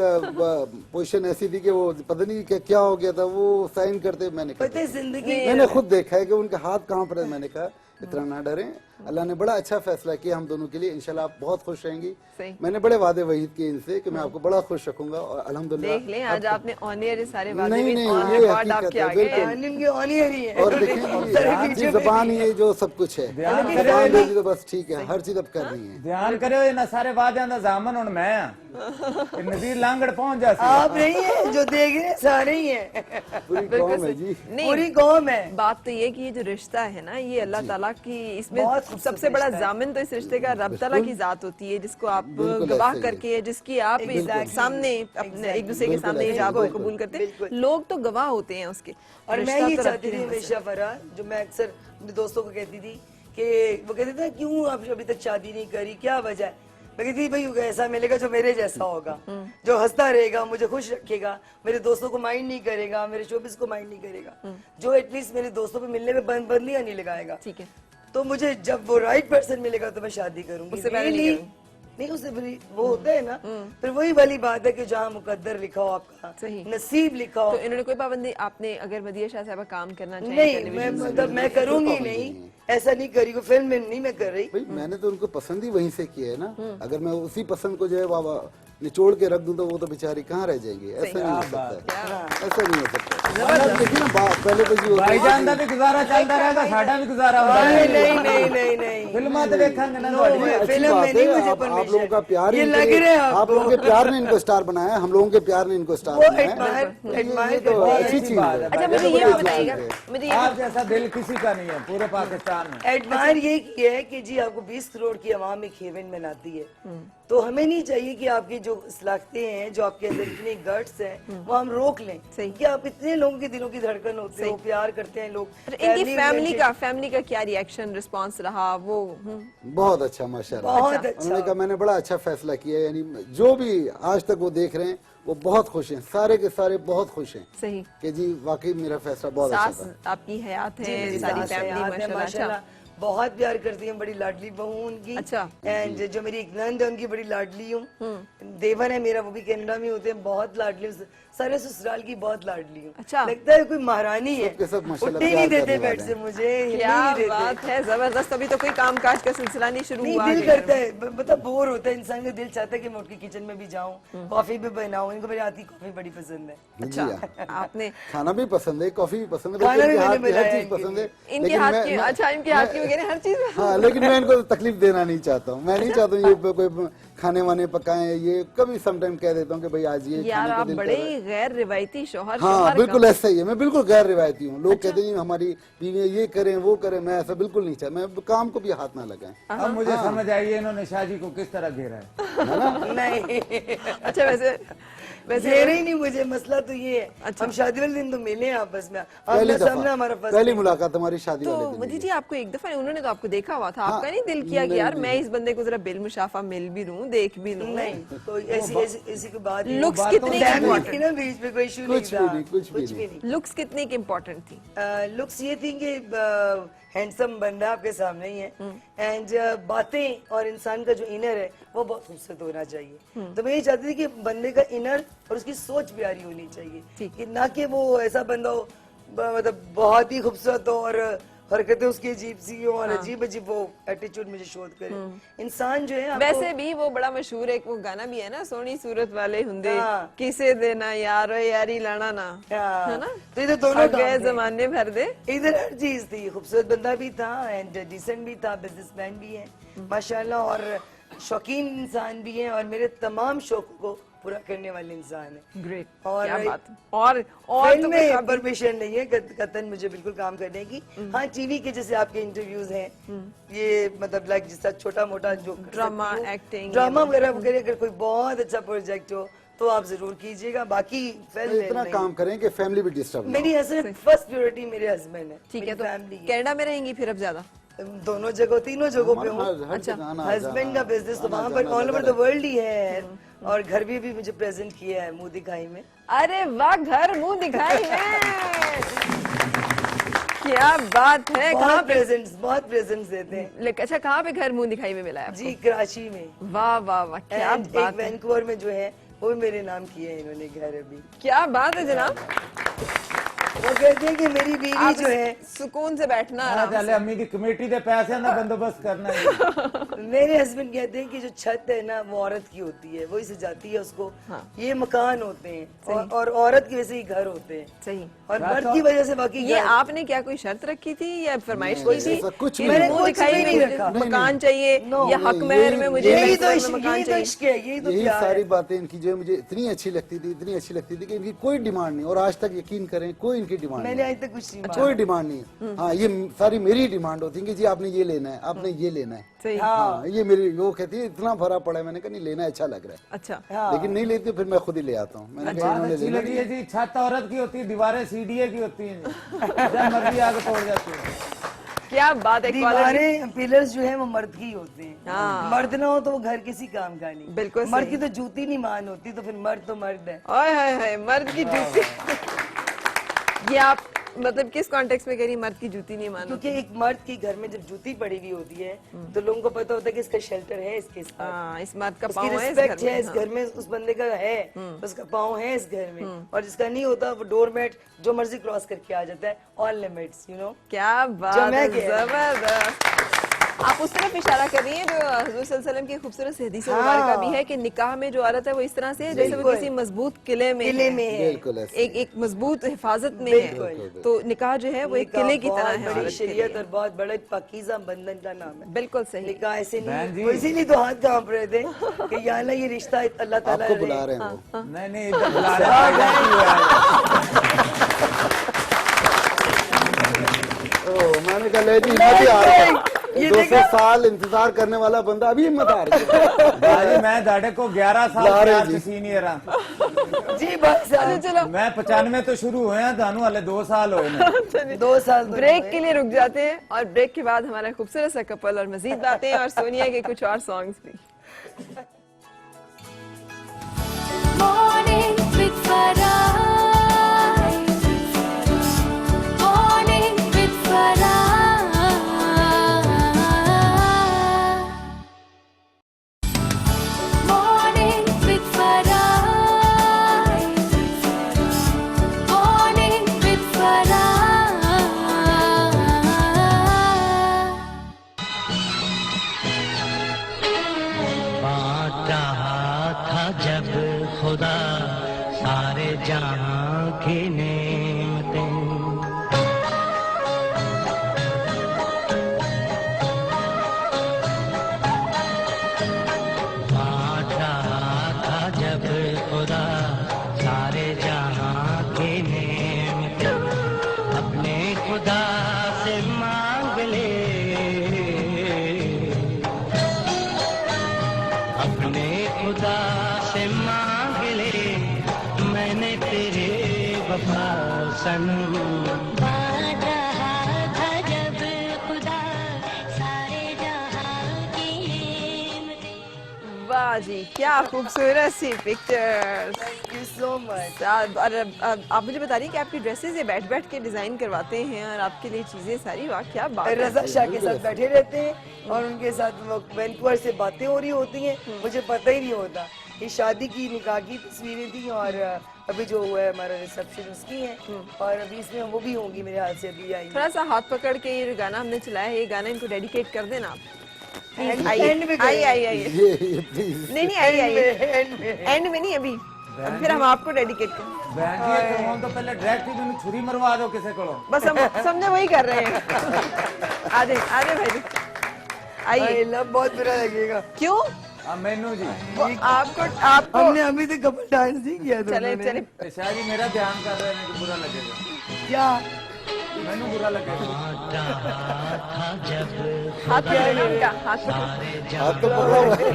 पोजीशन ऐसी थी कि वो पता नहीं क्या हो गया था, वो साइन करते मैंने कहा। पता है जिंदगी मैंने खुद देखा है कि उनके हाथ कांप रहे। मैंने कहा इतना ना डरें, अल्लाह ने बड़ा अच्छा फैसला किया हम दोनों के लिए। इंशाल्लाह आप बहुत खुश रहेंगी। सही। मैंने बड़े वादे वहीद किए इनसे कि मैं आपको बड़ा खुश रखूंगा, और अल्हम्दुलिल्लाह देख लें, आज आपने ऑन एयर सारे वादे नहीं, भी नहीं, ऑन ये रिकॉर्ड हकीकत आपके है, आगे बिल्कुल। हैं। आनंद की ऑनियर ही है। और देखें ये जुबान ही है जो सब कुछ है। ध्यान जुबान करें, देगी तो बस ठीक है, हर चीज अब करनी है। ध्यान करो, ये ना सारे वादਿਆਂ ਦਾ ਜ਼ਾਮਨ ਹੁਣ मैं हां। नजीर लांगड़ पहुंच जा सी। आप नहीं है जो देख रहे हैं, सारे ही हैं। पूरी कौम है जी। नहीं, पूरी कौम है। बात तो ये कि ये जो रिश्ता है ना, ये अल्लाह ताला की, इसमें बहुत खूबसूरत सबसे बड़ा रिश्ता है। जामिन तो इस रिश्ते का रब ताला की जात होती है, जिसको आप बिल्कुल गवाह ऐसे ही करके, जिसकी आप Exactly. सामने अपने एक दूसरे के बिल्कुल सामने ऐसे, हिजाब को बिल्कुल। कबूल करते बिल्कुल। हैं। लोग तो गवाह होते हैं उसके। और मैं रिश्ता ये तो चाहती रब की थी रहमत से। हमेशा फराह, जो मैं अक्सर अपने दोस्तों को कहती थी कि वो कहते थे क्यों आप अभी तक शादी नहीं करी, क्या वजह है? मैं कहती थी भाई ऐसा मिलेगा जो मेरे जैसा होगा, जो हंसता रहेगा, मुझे खुश रखेगा, मेरे दोस्तों को माइंड नहीं करेगा, मेरे शोबिस को माइंड नहीं करेगा, जो एटलीस्ट मेरे दोस्तों पे मिलने में बंदियां नहीं लगाएगा। ठीक है। तो मुझे जब वो राइट पर्सन मिलेगा तो मैं शादी करूंगी। उससे पहले नहीं Really, करूंगी। नहीं उससे फिर वो होता है ना, फिर वही वाली बात है कि जहाँ मुकद्दर लिखा हो आपका, सही। नसीब लिखा हो। तो इन्होंने कोई पाबंदी, आपने अगर मदीहा शाह साहबा काम करना चाहिए नहीं, मैं टेलीविजन में? मतलब मैं करूंगी नहीं, ऐसा नहीं करी, कोई फिल्म में नहीं मैं कर रही। भाई मैंने तो उनको पसंद ही वहीं से किया है ना। अगर मैं उसी पसंद को जो है बाबा निचोड़ के रख दूं तो वो तो बेचारी कहाँ रह जाएंगे। ऐसा नहीं हो सकता है, ऐसा नहीं हो सकता है। देखिए ना पहले तो जी भाईजान का भी गुजारा चलता रहेगा, साडा भी गुजारा होता नहीं रहेगा। नहीं नहीं नहीं फिल्मां तो देखेंगे ना नो, ਤੁਹਾਡੀ। मैं अच्छी फिल्म बात में नहीं है, मुझे आप लोगों का परमिशन। प्यार ये इनके लग लिए- रहे हैं आप आपको। लोगों के प्यार ने इनको स्टार बनाया है, हम लोगों के प्यार ने इनको स्टार वो बनाया है। एडमायर ये तो करती है। अच्छी चीज है। अच्छा मुझे ये भी बताइएगा, मुझे ये आप जैसा दिल किसी का नहीं है पूरे पाकिस्तान में। एडमायर ये किया है कि जी आपको 20 करोड़ की आवाम एक हेवन बनाती है, तो हमें नहीं चाहिए कि आपकी जो सलाखतें हैं, जो आपके अंदर इतनी गट्स हैं, वो हम रोक लें। सही। कि आप इतने लोगों के दिलों की धड़कन होते हो, प्यार करते हैं लोग। इनकी फैमिली का क्या रिएक्शन रिस्पांस रहा वो? बहुत अच्छा माशाल्लाह। बहुत अच्छा। उन्होंने कहा मैंने बड़ा अच्छा फैसला किया है, यानी जो भी आज तक वो देख रहे हैं वो बहुत खुश हैं, सारे के सारे बहुत खुश हैं सही। कि जी वाकई मेरा फैसला बहुत अच्छा सास था। आपकी हयात जी, है, मेरी सारी सास फैमिली हयात है, माशाल्लाह। बहुत प्यार करती हैं, बड़ी लाडली बहू उनकी। अच्छा। एंड जो मेरी एक नंद है उनकी बड़ी लाडली हूँ। देवर है मेरा, वो भी कनाडा में होते हैं, बहुत लाडली हूँ। सारे ससुराल की बहुत लाडली हूँ। अच्छा। लगता है कोई महारानी है। सबके सब माशाल्लाह उठने ही नहीं प्यार देते करने बेड वाले से हैं। मुझे, हिलने क्या ही नहीं बात देते। है, जबरदस्त। अभी तो कोई कामकाज का सिलसिला नहीं शुरू नहीं, हुआ दिल है घर करता में। है, मतलब बोर होता है इंसान का, दिल चाहता है कि मैं उठ के किचन में भी जाऊं, कॉफी भी बनाऊं। इनको मेरी आती कॉफी बड़ी पसंद है। अच्छा जी हाँ। आपने खाना भी पसंद है, कॉफी भी पसंद है, खाना बल्कि भी इनके मैंने हाथ की हर बनाया चीज इनके पसंद है। इनके लेकिन हाथ मैं- की, मैं- अच्छा इनके हाथ की वगैरह हर चीज। हाँ लेकिन मैं इनको तकलीफ देना नहीं चाहता हूँ। मैं नहीं चाहता हूँ ये कोई खाने वाने पकाएं, ये कभी समटाइम कह देता हूँ कि भाई आज ये यार खाने का आप दिल कर बड़े रहा है। ही गैर रिवायती शौहर। हाँ शौहर बिल्कुल कम। ऐसा ही है, मैं बिल्कुल गैर रिवायती हूँ। लोग कहते हैं हमारी बीवी ये करें वो करें, मैं ऐसा बिल्कुल नहीं चाहता। मैं काम को भी हाथ ना लगाएं। अब मुझे समझ आई है इन्होंने शाहजी को किस तरह घेरा है। नहीं अच्छा वैसे घेरे ही नहीं मुझे, मसला तो ये है। हम शादी वाले दिन तो मिले हैं आपस में, पहली आमने सामने हमारा दफा फर्स्ट पहली मुलाकात हमारी शादी तो वाले दिन मदी हुई। जी आपको एक दफा उन्होंने तो आपको देखा हुआ था, हाँ, आपका नहीं दिल किया कि नहीं, यार नहीं। मैं इस बंदे को जरा बिलमुशाफा मिल भी लूं, देख भी लूं? नहीं, कोई ऐसी कोई बात नहीं। Looks बात कितनी तो damn important? थी ना, बीच में कोई इशू नहीं कुछ था। भी नहीं, कुछ भी नहीं। लुक्स कितनी की इम्पोर्टेंट थी? लुक्स ये थी कि हैंडसम बंदा आपके सामने ही है, एंड बातें और इंसान का जो इनर है वो बहुत खूबसूरत होना चाहिए। तो मैं ये चाहती थी कि बंदे का इनर और उसकी सोच प्यारी होनी चाहिए, कि ना कि वो ऐसा बंदा हो मतलब बहुत ही खूबसूरत हो और हरकतें उसकी अजीब सी हो और अजीब अजीब वो एटीट्यूड मुझे शोध करे। इंसान जो है आपको- वैसे भी वो बड़ा मशहूर एक वो गाना भी है ना, सोनी सूरत वाले हुंदे हाँ। किसे देना यार यारी लाना ना, हाँ। है ना? तो इधर दोनों अब काम गए थे। जमाने भर दे। इधर हर चीज थी, खूबसूरत बंदा भी था एंड डिसेंट भी था, बिजनेसमैन भी है माशाल्लाह, और शौकीन इंसान भी है, और मेरे तमाम शौक को पूरा करने वाले इंसान है। ग्रेट, और क्या बात। और तो में कुछ परमिशन नहीं है कतन मुझे बिल्कुल काम करने की। हाँ, टीवी के जैसे आपके इंटरव्यूज हैं, ये मतलब लाइक जिस तरह छोटा मोटा जो ड्रामा, एक्टिंग, ड्रामा वगैरह वगैरह, अगर कोई बहुत अच्छा प्रोजेक्ट हो तो आप जरूर कीजिएगा। बाकी फिल्म इतना काम करें कि फैमिली भी डिस्टर्ब ना हो। मेरी हस्बैंड फर्स्ट प्रायोरिटी मेरे हस्बैंड है। ठीक है, तो फैमिली कनाडा में रहेंगी फिर अब ज्यादा? दोनों जगह, तीनों जगहों पे हूँ। हर जगह आना हस्बैंड का बिजनेस तो वहाँ पर ऑल ओवर द वर्ल्ड ही है, और घर भी मुझे प्रेजेंट किया है मुंह दिखाई में। अरे वाह, घर मुंह दिखाई में। क्या बात है। कहाँ पे? बहुत प्रेजेंट्स देते हैं अच्छा, कहाँ पे घर मुंह दिखाई में मिला है आपको? जी, कराची में। वाह वाह वाह, क्या And एक बात है, वैंकूवर में जो है वो भी मेरे नाम किए हैं इन्होंने घर अभी। क्या बात है जनाब। वो कहते हैं कि मेरी बीवी आप जो है सुकून से बैठना हाँ, आराम चले अम्मी की कमेटी के पैसे ना बंदोबस्त करना है। मेरे हस्बैंड कहते हैं कि जो छत है ना वो औरत की होती है, वही सजाती है उसको। ये मकान होते हैं और औरत की वजह से ही घर होते हैं, सही। और मर्द की वजह से बाकी ये घर। आपने क्या कोई शर्त रखी थी या फरमाइश नहीं, की थी? ऐसा कुछ कि नहीं मुंह है। कुछ दिखाई भी में नहीं मुझे रखा। मकान चाहिए No, या हक नहीं, महर में मुझे यही महसूस तो में इश्क, मकान यही तो चाहिए। इश्क है, यही तो यही प्यार सारी है। बातें इनकी जो है मुझे इतनी अच्छी लगती थी, इतनी अच्छी लगती थी कि इनकी कोई डिमांड नहीं, और आज तक यकीन करें कोई इनकी डिमांड मैंने नहीं, आज तक कुछ नहीं कोई डिमांड नहीं। हाँ, ये सारी मेरी डिमांड होती है कि जी आपने ये लेना है, आपने ये लेना है। सही। हाँ, ये मेरी वो कहती है इतना भरा पड़ा है, मैंने कहा नहीं लेना अच्छा लग रहा है, अच्छा, लेकिन नहीं लेती फिर मैं खुद ही ले आता हूँ। मैंने कहा बात इन्होंने अच्छी लेना लगी है जी, छत औरत की होती है, दीवारें सीडीए की होती हैं, जब मर्जी आके तोड़ जाती है। क्या बात है। क्वालिटी दीवारें पिलर्स जो है वो मर्द की होते हैं, मर्द ना हो तो वो घर किसी काम का नहीं। बिल्कुल मर्द सही। की तो जूती नहीं मान होती, तो फिर मर्द तो मर्द है। ओए हाय हाय, मर्द की जूती। ये आप मतलब किस कॉन्टेक्स्ट में कह रही मर्द की जूती नहीं मानो? क्योंकि एक मर्द के घर में जब जूती पड़ी हुई होती है तो लोगों को पता होता है कि इसका शेल्टर है इसके साथ, हाँ, इस मर्द का उसकी पाँव है इस रिस्पेक्ट घर है में, इस हाँ। घर में, उस बंदे का है, उसका पाँव है इस घर में, और जिसका नहीं होता वो डोरमैट जो मर्जी क्रॉस करके आ जाता है, ऑल लिमिट्स, यू नो। क्या बात जो मैं है, कह रही हूँ। जबरदस्त। आप उस तरफ इशारा कर रही हैं जो हजूर सल्लल्लाहु अलैहि वसल्लम की खूबसूरत हदीस मुबारका भी है कि निकाह में जो औरत है वो इस तरह से है जैसे वो बिल्कुल। किसी मजबूत किले में किले है। में है। बिल्कुल ऐसे। एक मजबूत हिफाजत में बिल्कुल। है, तो निकाह जो है वो एक निकाह किले की तरह बहुत है बड़ी औरत के शरीयत लिए। और बहुत बड़ा पाकीज़ा बंधन का नाम है। बिल्कुल सही। निकाह ऐसे बहन नहीं, जी। वो इसीलिए तो हाथ कांप रहे थे कि या अल्लाह ये रिश्ता अल्लाह ताला आपको ने- बुला रहे हैं वो। नहीं इधर बुला ओ, मैंने कहा ले जी हिम्मत ही आ रहा है। ये 200 साल इंतजार करने वाला बंदा अभी हिम्मत आ रही है। भाई मैं दाड़े को 11 साल ला रहे प्यार जी। से सीनियर हां। जी भाई साहब, चलो मैं 95 तो शुरू हुए हैं, थानू वाले 2 साल हुए ने। 2 साल तो ब्रेक के लिए रुक जाते हैं और ब्रेक के बाद हमारा खूबसूरत सा कपल और मजीद बातें और सोनिया के कुछ और सॉन्ग्स भी। Morning with Farah. Morning with Farah. Morning with Farah. Morning with Farah. बांट रहा था जब खुदा सारे जहां की नेमतें, बांट रहा था जब खुदा सारे जहां की नेमतें, अपने खुदा से मांग ले, अपने खुदा से मांग ले, मैंने तेरे वफा सनम। बांट रहा था जब खुदा सारे जहां की नेमतें। वाह जी, क्या खूबसूरत सी pictures. Thank you so much. और आप मुझे बता रही हैं कि आपकी ड्रेसेस ये बैठ बैठ के डिजाइन करवाते हैं और आपके लिए चीजें सारी, वाह क्या बात है। रजा शाह के साथ बैठे रहते हैं और उनके साथ वैंकूवर से बातें हो रही होती हैं, मुझे पता ही नहीं होता। ये शादी की निकाह की तस्वीरें थी और अभी जो हुआ है हमारा रिसेप्शन उसकी है, और अभी इसमें वो भी होंगी मेरे हाथ से अभी आई। थोड़ा सा हाथ पकड़ के ये गाना हमने चलाया है, ये गाना इनको डेडिकेट कर देना आप। End- आइए end में आइए करें। आइए आइए। ये प्लीज। नहीं नहीं आइए आइए, एंड में एंड में नहीं अभी, अब फिर हम आपको डेडिकेट करें। बहन जी ये फोन तो पहले डायरेक्ट ही मैंने छुरी मरवा दो किसी को। बस हम समझे वही कर रहे हैं। आजे आजे भाई जी आइए। बहुत बुरा लगेगा। क्यों? मेनू जी वो आपको हमने अभी तक कपल डांस नहीं किया था। चले चले शायद जी मेरा ध्यान कर रहे हैं कि बुरा लगेगा, क्या मैनू बुरा लगेगा। हाथ पकड़ो ना उनका, हाथ पकड़ो हाथ तो पकड़ा हुआ है।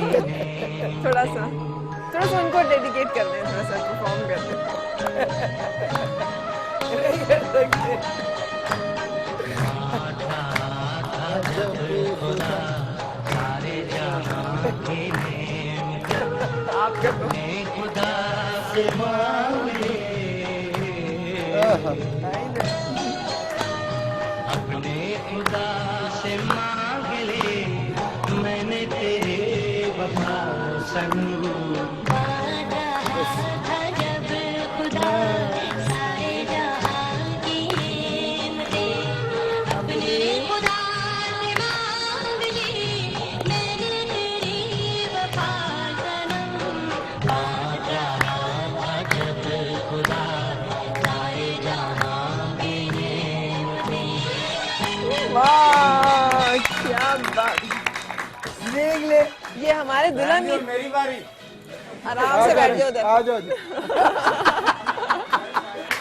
थोड़ा सा उनको डेडिकेट कर दें, थोड़ा सा परफॉर्म कर दें। आप कर दो। अपने खुदा से मांग ले, मैंने तेरे वफा सनम। बांट रहा था जब खुदा सारे जहां की नेमतें, अपने खुदा से मांग ली, मैंने तेरी वफा सनम। बांट रहा था जब खुदा सारे जहां की नेमतें। वाह क्या बात। देख ले, ये हमारे दुल्हन और की, मेरी बारी। आराम से बैठ जाओ उधर। आ जाओ जी,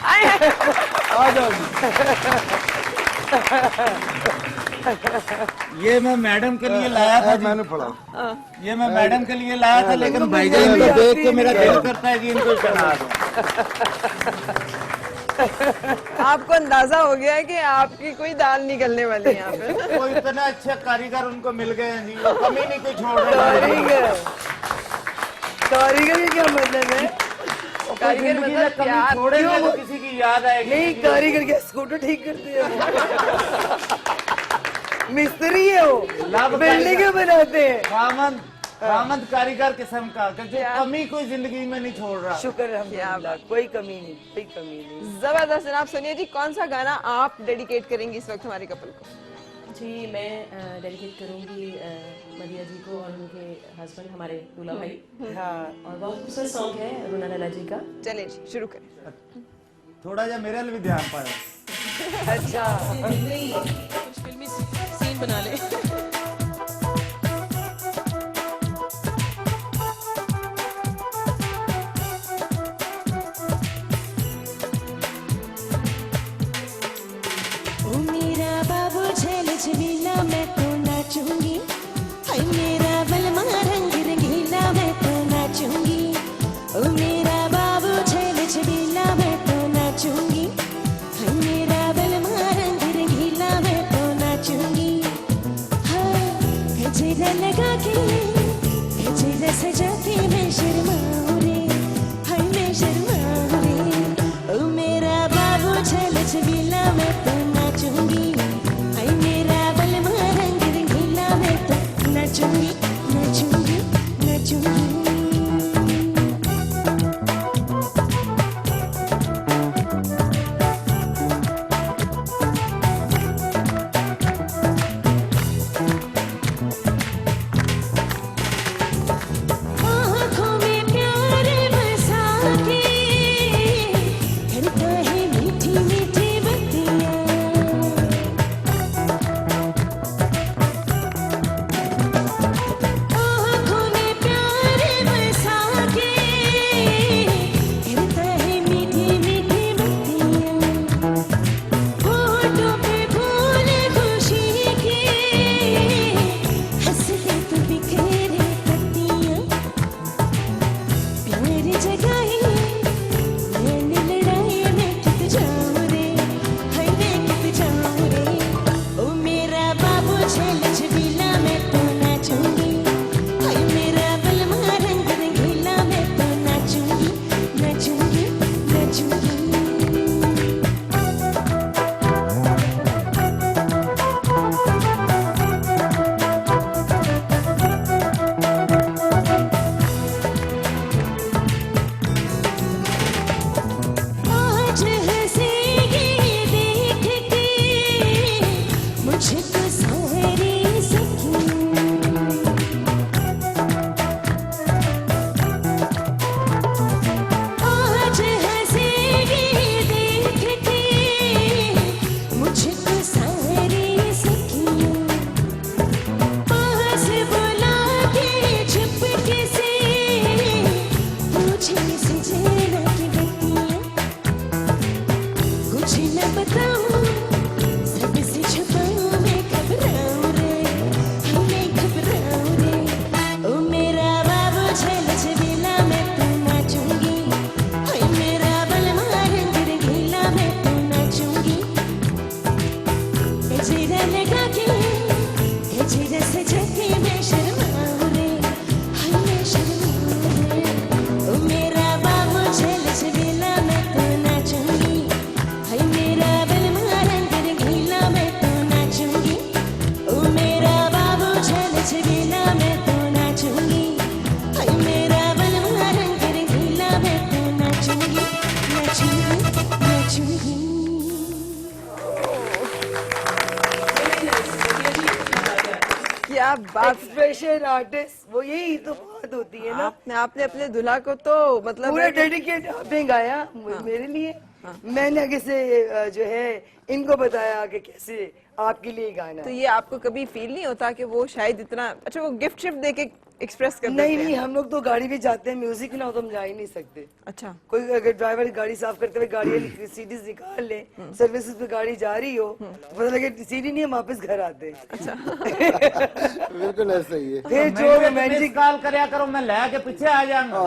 आए, आए। आ जाओ जी। ये मैं मैडम के लिए लाया था जी। मैंने पढ़ा। ये मैं मैडम के लिए लाया था, लेकिन भाईजान को देख के मेरा दिल करता है कि इनको सुना दो। आपको अंदाजा हो गया है कि आपकी कोई दाल निकलने वाली है यहाँ पे। वो इतने अच्छे कारीगर उनको मिल गए हैं जी, वो कमी नहीं कोई छोड़ रहे हैं। कारीगर, कारीगर का क्या मतलब है? कारीगर जिंदगी में मतलब कमी प्यार। छोड़ेंगे क्यों? तो किसी की याद आएगी। नहीं, कारीगर क्या स्कूटर ठीक करते हैं मिस्त्री है वो, लाभ बिल्डिंगें बनाते हैं। खामद कारीगर किस्म का, क्योंकि कमी कोई जिंदगी में नहीं छोड़ रहा। शुक्र अल्हम्दुलिल्लाह, कोई कमी नहीं, कोई कमी नहीं। जबरदस्त। जनाब सोनिया जी, कौन सा गाना आप डेडिकेट करेंगी इस वक्त हमारे कपल को? जी मैं डेडिकेट करूंगी मदिया जी को और उनके हस्बैंड हमारे दूल्हा भाई। हाँ, और बहुत खूबसूरत सॉन्ग है रूना लैला जी का। चलिए जी शुरू करें। थोड़ा जा मेरे लिए भी ध्यान पाया। अच्छा। कुछ फिल्मी सीन बना ले। ओ मेरा बाबू झेल झमेला मैं तो नाचूंगी, हाय मेरा बलमा रंग रंगीला मैं तो नाचूंगी। ओ मेरा बाबू झेल झमेला मैं तो नाचूंगी, हाय मेरा बलमा रंग रंगीला मैं तो नाचूंगी। हाँ, गजरा लगा के गजरा सजा के मैं शर्माऊं रे, हाय मैं शर्माऊं रे। ओ मेरा बाबू झेल झमेला मैं तो नाचूंगी, हाय मेरा बलमा रंग रंगीला मैं तो नाचूंगी, नाचूंगी, नाचूंगी। आँखों में प्यार बसा के करता है मीठी मीठी बत्तियाँ। आँखों में प्यार बसा के करता है मीठी मीठी बत्तियाँ। होठों पे फूल खुशी के हंसते तो बिखेरे पत्तियाँ। प्यार जगाए मैंने लड़ाई मैं कित जाऊं रे, हाय मैं कित जाऊं रे। ओ मेरा बाबू झेल झमेला मैं तो नाचूंगी, हाय मेरा बलमा रंग रंगीला मैं तो नाचूंगी, नाचूंगी, नाचूंगी। आज हंसेगी देख के मुझको सारी सखियाँ। आज हंसेगी देख के मुझको सारी सखियाँ। पास बुला के चुपके से पूछे सजना की बत्तियाँ। कुछ न बताऊं सबसे छुपाऊं मैं घबराऊं रे, मैं घबराऊं रे। ओ मेरा बाबू झेल झमेला मैं तो नाचूंगी, हाय मेरा बलमा रंग रंगीला मैं तो नाचूंगी। गजरा लगा के गजरा सजा के मैं शर्माऊं रे, हाय मैं शर्माऊं रे। ओ मेरा बाबू झेल झमेला मैं तो नाचूंगी, हाय मेरा बलमा रंग रंगीला मैं तो नाचूंगी। ओ मेरा बाबू झेल झमेला मैं तो नाचूंगी, हाय मेरा बलमा रंग रंगीला मैं तो नाचूंगी, नाचूंगी, नाचूंगी। क्या बात। एक्सप्रेशन आर्टिस्ट, वो यही तो बात होती है ना। आपने अपने दूल्हा को तो मतलब पूरा डेडिकेट आपने गाया मेरे लिए। मैंने आगे से जो है इनको बताया कि कैसे आपके लिए गाना तो है। ये आपको कभी फील नहीं होता कि वो शायद इतना अच्छा वो गिफ्ट शिफ्ट दे के एक्सप्रेस कर नहीं देते नहीं, हैं? हम लोग तो गाड़ी में जाते हैं, म्यूजिक ना हो तो हम जा ही नहीं सकते। अच्छा कोई अगर ड्राइवर गाड़ी साफ करते हुए गाड़ी सीढ़ी निकाल ले, सर्विसेज पे गाड़ी जा रही हो, तो पता लगे सीढ़ी नहीं, हम वापस घर आते हैं। अच्छा बिल्कुल ऐसा ही है। फिर जो रोमांटिक कॉल करया करो, मैं ले के पीछे आ जाऊंगा।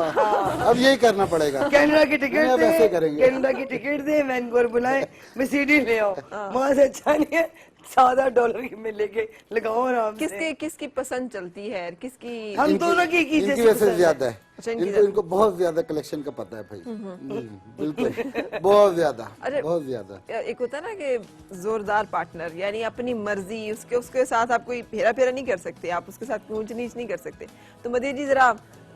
अब यही करना पड़ेगा। कनाडा की नहीं, टिकट अब ऐसे दे, करेंगे। कनाडा की टिकट दे, वैनकूवर बुलाए, मैं सीढ़ी ले आओ। वहां से अच्छा नहीं है $7 की में लेके लगाओ आराम से। किसकी पसंद चलती है, किसकी? हम दोनों की इनकी जैसी वैसे पसंद है। ज्यादा है, अच्छा, इनकी इनको बहुत ज्यादा कलेक्शन का पता है भाई। बिल्कुल बहुत ज्यादा, अरे, बहुत ज्यादा। एक होता है ना कि जोरदार पार्टनर, यानी अपनी मर्जी, उसके साथ आप कोई फेरा फेरा नहीं कर सकते, आप उसके साथ ऊंच नीच नहीं कर सकते। तो मदीर जी जरा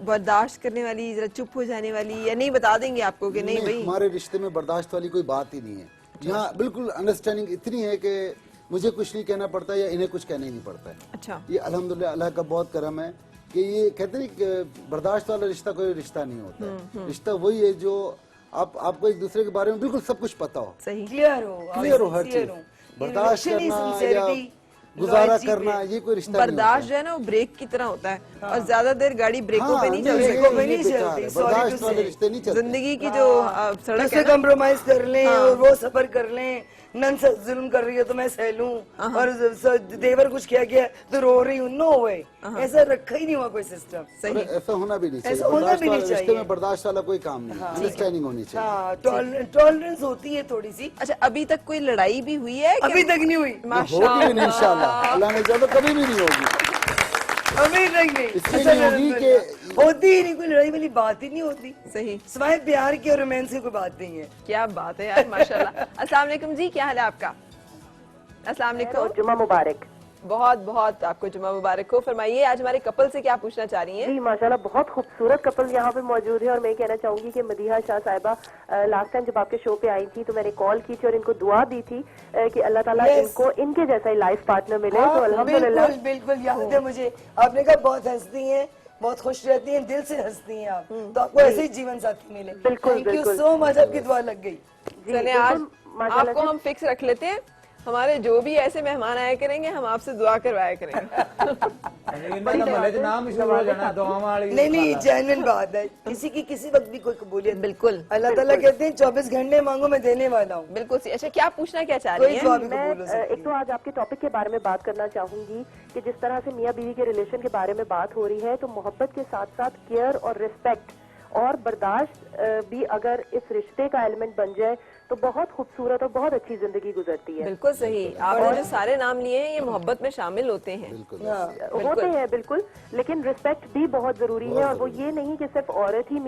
बर्दाश्त करने वाली, जरा चुप हो जाने वाली, या नहीं बता देंगे आपको कि नहीं भाई? हमारे रिश्ते में बर्दाश्त वाली कोई बात ही नहीं है। यहाँ बिल्कुल अंडरस्टैंडिंग इतनी है कि मुझे कुछ नहीं कहना पड़ता या इन्हें कुछ कहना ही नहीं पड़ता है। अच्छा, ये अल्हम्दुलिल्लाह अल्लाह का बहुत करम है कि ये कहते हैं कि बर्दाश्त वाला रिश्ता कोई रिश्ता नहीं होता है। रिश्ता वही है जो आपको एक दूसरे के बारे में बिल्कुल सब कुछ पता हो, सही, क्लियर हो हर चीज। बर्दाश्त Actually, करना या sincerity, गुजारा loyalty करना पे। ये कोई रिश्ता नहीं होता बर्दाश्त जो है ना वो ब्रेक की तरह होता है, और ज्यादा देर गाड़ी ब्रेकों हाँ, पे नहीं चल नहीं, सकती। ब्रेकों पे ये नहीं बेकार चलती, है। sorry बर्दाश्त to वाले say। रिश्ते नहीं चलते। जिंदगी की जो सड़क उससे है ना, कम्प्रोमाइज कर लें और वो सफर कर लें। नन से जुल्म कर रही है तो मैं सह लूं, और देवर कुछ किया गया तो रो रही हूँ। नो वे, ऐसा रखा ही नहीं हुआ कोई सिस्टम। सही। ऐसा होना भी नहीं चाहिए। ऐसा होना बर्दाश्त भी नहीं वाले रिश्ते चाहिए। में बर्दाश्त वाला कोई काम नहीं, अंडरस्टैंडिंग होनी चाहिए। हाँ, टॉलरेंस होती है थोड़ी सी। अच्छा, अभी तक कोई लड़ाई भी हुई है कि- अभी तक नहीं हुई, होगी भी नहीं इंशाल्लाह, अल्लाह ने चाहा तो कभी भी नहीं होगी। अभी तक नहीं। इसलिए नहीं होगी कि होती ही नहीं, कोई लड़ाई वाली बात ही नहीं होती। सही, सिवाय प्यार की और रोमांस की कोई बात नहीं है। क्या बात है यार, माशाल्लाह। अस्सलाम वालेकुम जी, क्या हाल है आपका? अस्सलाम वालेकुम, जुमा मुबारक। बहुत बहुत आपको जुमा मुबारक हो। फरमाइए, आज हमारे कपल से क्या पूछना चाह रही हैं? जी माशाल्लाह, बहुत खूबसूरत कपल यहाँ पे मौजूद है। और मैं कहना चाहूंगी कि मदीहा शाह साहिबा लास्ट टाइम जब आपके शो पे आई थी तो मैंने कॉल की थी और इनको दुआ दी थी कि अल्लाह ताला इनको इनके जैसा ही लाइफ पार्टनर मिले। तो अल्हम्दुलिल्लाह, बिल्कुल याद है मुझे, आपने कहा बहुत हंसती हैं, बहुत खुश रहती हैं, दिल से हंसती हैं आप, तो आपको ऐसे ही जीवन साथी मिले। बिल्कुल, थैंक यू बिल्कुल। सो मच, आपकी दुआ लग गई। चले, आज आपको हम फिक्स रख लेते हैं, हमारे जो भी ऐसे मेहमान आया करेंगे हम आपसे दुआ करवाया करेंगे। नहीं नहीं, जेन्युइन बात है, किसी की किसी वक्त भी कोई कबूलियत। बिल्कुल, अल्लाह ताला कहते हैं 24 घंटे मांगो मैं देने वाला हूँ। बिल्कुल सही। अच्छा, क्या पूछना क्या चाह कोई रही हैं? जवाब ही मैं कबूल हो सकती एक तो आज आपके टॉपिक के बारे में बात करना चाहूंगी कि जिस तरह से मियाँ बीवी के रिलेशन के बारे में बात हो रही है, तो मोहब्बत के साथ साथ केयर और रिस्पेक्ट और बर्दाश्त भी अगर इस रिश्ते का एलिमेंट बन जाए तो बहुत खूबसूरत और बहुत अच्छी जिंदगी गुजरती है। बिल्कुल सही, आपने जो सारे नाम लिए हैं ये मोहब्बत में शामिल होते हैं। होते हैं बिल्कुल, लेकिन रिस्पेक्ट भी बहुत जरूरी है। और वो ये नहीं कि सिर्फ औरत ही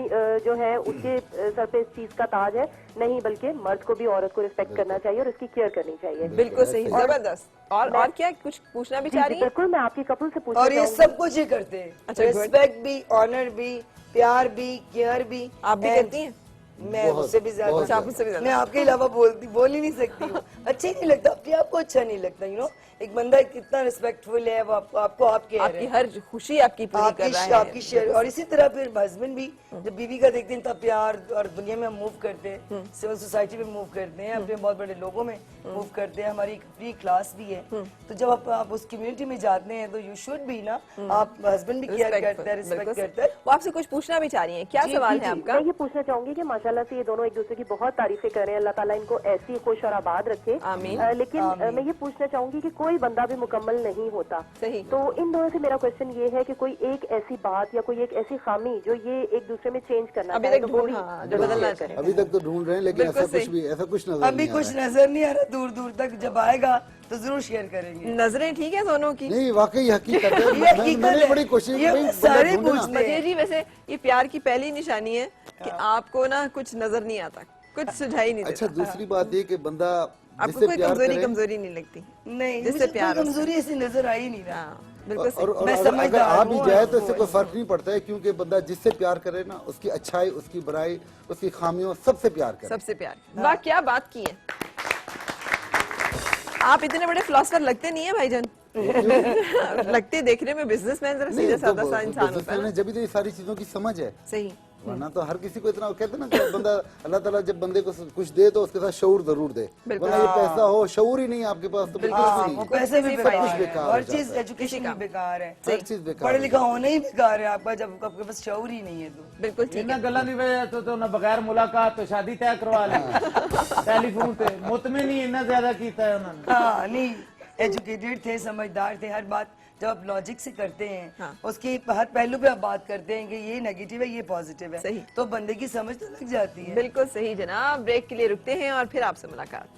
जो है उसके सर पे इस चीज का ताज है, नहीं, बल्कि मर्द को भी औरत को रिस्पेक्ट करना चाहिए और उसकी केयर करनी चाहिए। बिल्कुल सही, जबरदस्त। और क्या कुछ पूछना भी चाह रही हैं? बिल्कुल, मैं आपके कपल से पूछना और ये चाहूंगी। सब कुछ ही करते हैं, अच्छा, good। रिस्पेक्ट भी, ऑनर भी, प्यार भी, केयर भी। आप भी करती हैं? मैं उससे भी ज्यादा, अच्छा, आप उससे भी ज्यादा। मैं आपके अलावा बोल ही नहीं सकती हूँ। अच्छा ही नहीं लगता, अपने आप को अच्छा नहीं लगता। यू नो, एक बंदा कितना रिस्पेक्टफुल है, वो आपको आपके आपकी हर खुशी आपकी पूरी कर रहा है। आपकी शेयर। और इसी तरह फिर हस्बैंड भी जब बीवी का देखते हैं तब प्यार, और दुनिया में हम मूव करते हैं, सिविल सोसाइटी में मूव करते हैं, अपने बहुत बड़े लोगों में मूव करते हैं, हमारी फ्री क्लास भी है। तो जब आप उस कम्युनिटी में जाते हैं तो यू शुड भी ना, आप हस्बैंड भी केयर करते हैं, रिस्पेक्ट करते हैं। वो आपसे कुछ पूछना भी चाह रही हैं, क्या सवाल है आपका? मैं ये पूछना चाहूंगी कि माशाल्लाह से ये दोनों एक दूसरे की बहुत तारीफें कर रहे हैं, अल्लाह ताला इनको ऐसी खुश और आबाद रखे। आमीन। लेकिन मैं ये पूछना चाहूंगी कि कोई बंदा भी मुकम्मल नहीं होता। सही। तो इन दोनों से मेरा क्वेश्चन ये है कि कोई एक ऐसी बात या कोई एक ऐसी खामी जो ये एक दूसरे में चेंज करना अभी चाहे तक तो वो भी जो बदलना चाहिए। अभी तक तो ढूंढ रहे हैं, लेकिन ऐसा कुछ नजर अभी कुछ नजर नहीं आ रहा, दूर दूर तक जब आएगा तो जरूर शेयर करेंगे। नजरें ठीक है दोनों की? नहीं, वाकई हकीकत है। ये हकीकत मैंने है। बड़ी कोशिश ये की, सारे बंदा ढूंढना। पूछते हैं। मदीर जी, वैसे ये प्यार की पहली निशानी है कि आपको ना कुछ नजर नहीं आता, कुछ सुझाई नहीं अच्छा, देता। दूसरी बात ये कि बंदा आपको जिससे कोई प्यार करे, कमजोरी नहीं लगती? नहीं, जिससे मुझे प्यार कोई हो कमजोरी ऐसी नजर आई नहीं रहा। बिल्कुल सही। और मैं अगर समझदार आ भी हूँ, जाए तो और इससे कोई फर्क नहीं पड़ता है, क्योंकि बंदा जिससे प्यार करे ना, उसकी अच्छाई, उसकी बुराई, उसकी खामियों, सबसे प्यार करे। सबसे प्यार। वाह, क्या बात की है। आप इतने बड़े फिलोसफर लगते नहीं है भाईजान। लगते देखने में बिजनेसमैन जरा सीधा साधा सा इंसान होता है। जब भी तो ये सारी चीजों की समझ है, सही। वरना तो हर किसी को इतना कहते हैं ना कि बंदा, अल्लाह ताला जब बंदे को कुछ दे तो उसके साथ शऊर जरूर दे। वरना ये पैसा हो, शऊर ही नहीं आपके पास तो बिल्कुल भी नहीं। पैसे भी सब बेकार कुछ है, बेकार हर हो चीज जाता है। एजुकेशन भी बेकार है, हर चीज बेकार पढ़े हो लिखा होना ही बेकार है आपका, जब आपके पास शऊर ही नहीं है तो। बिल्कुल ठीक इन्ना गल्ला दी वजह तो ना बगैर मुलाकात तो शादी तय करवा ली टेलीफोन पे, मुतमिन ही इतना ज्यादा कीता है उन्होंने। हाँ, नहीं, एजुकेटेड थे, समझदार थे, हर बात जब आप लॉजिक से करते हैं, उसके हर पहलू पे आप बात करते हैं कि ये नेगेटिव है, ये पॉजिटिव है, सही। तो बंदे की समझ तो लग जाती है। बिल्कुल सही जनाब। ब्रेक के लिए रुकते हैं और फिर आपसे मुलाकात।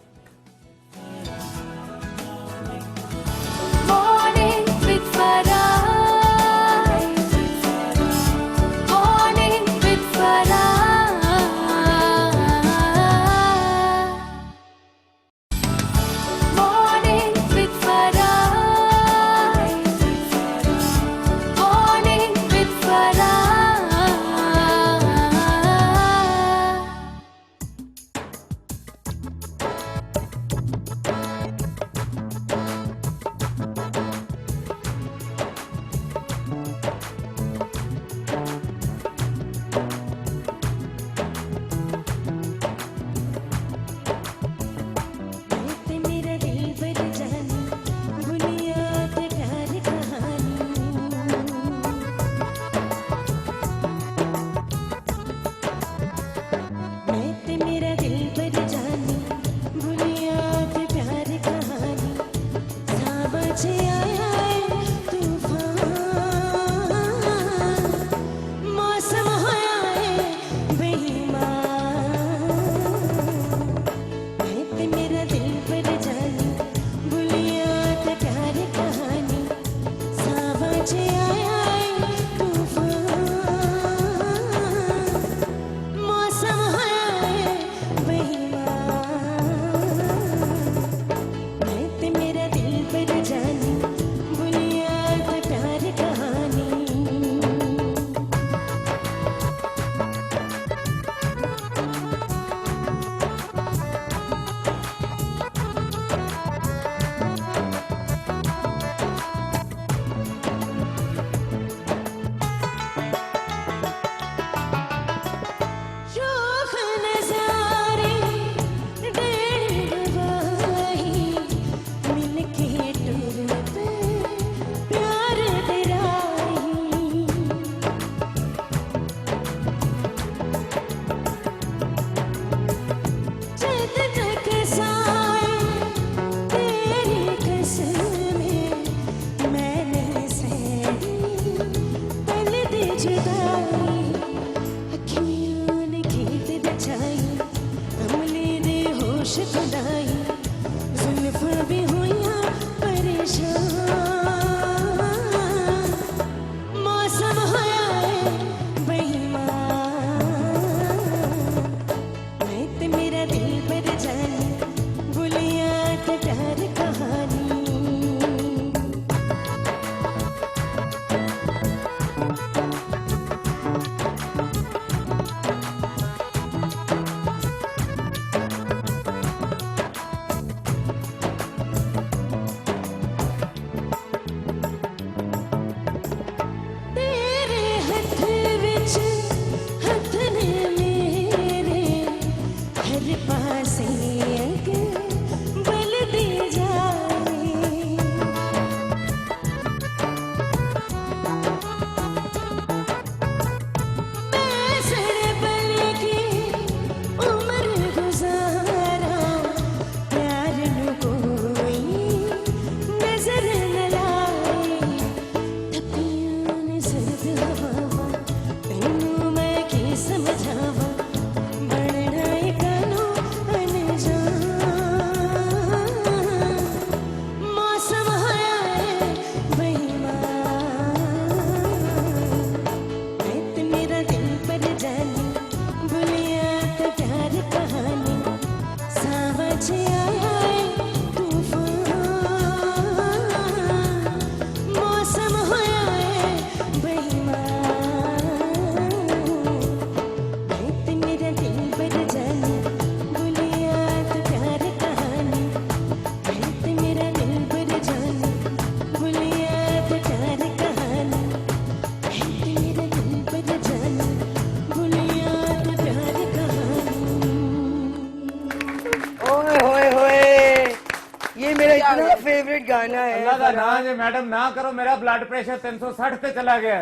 मेरा क्या हो इतना गया? फेवरेट गाना है अल्लाह का नाम है मैडम ना करो मेरा ब्लड प्रेशर 360 पे चला गया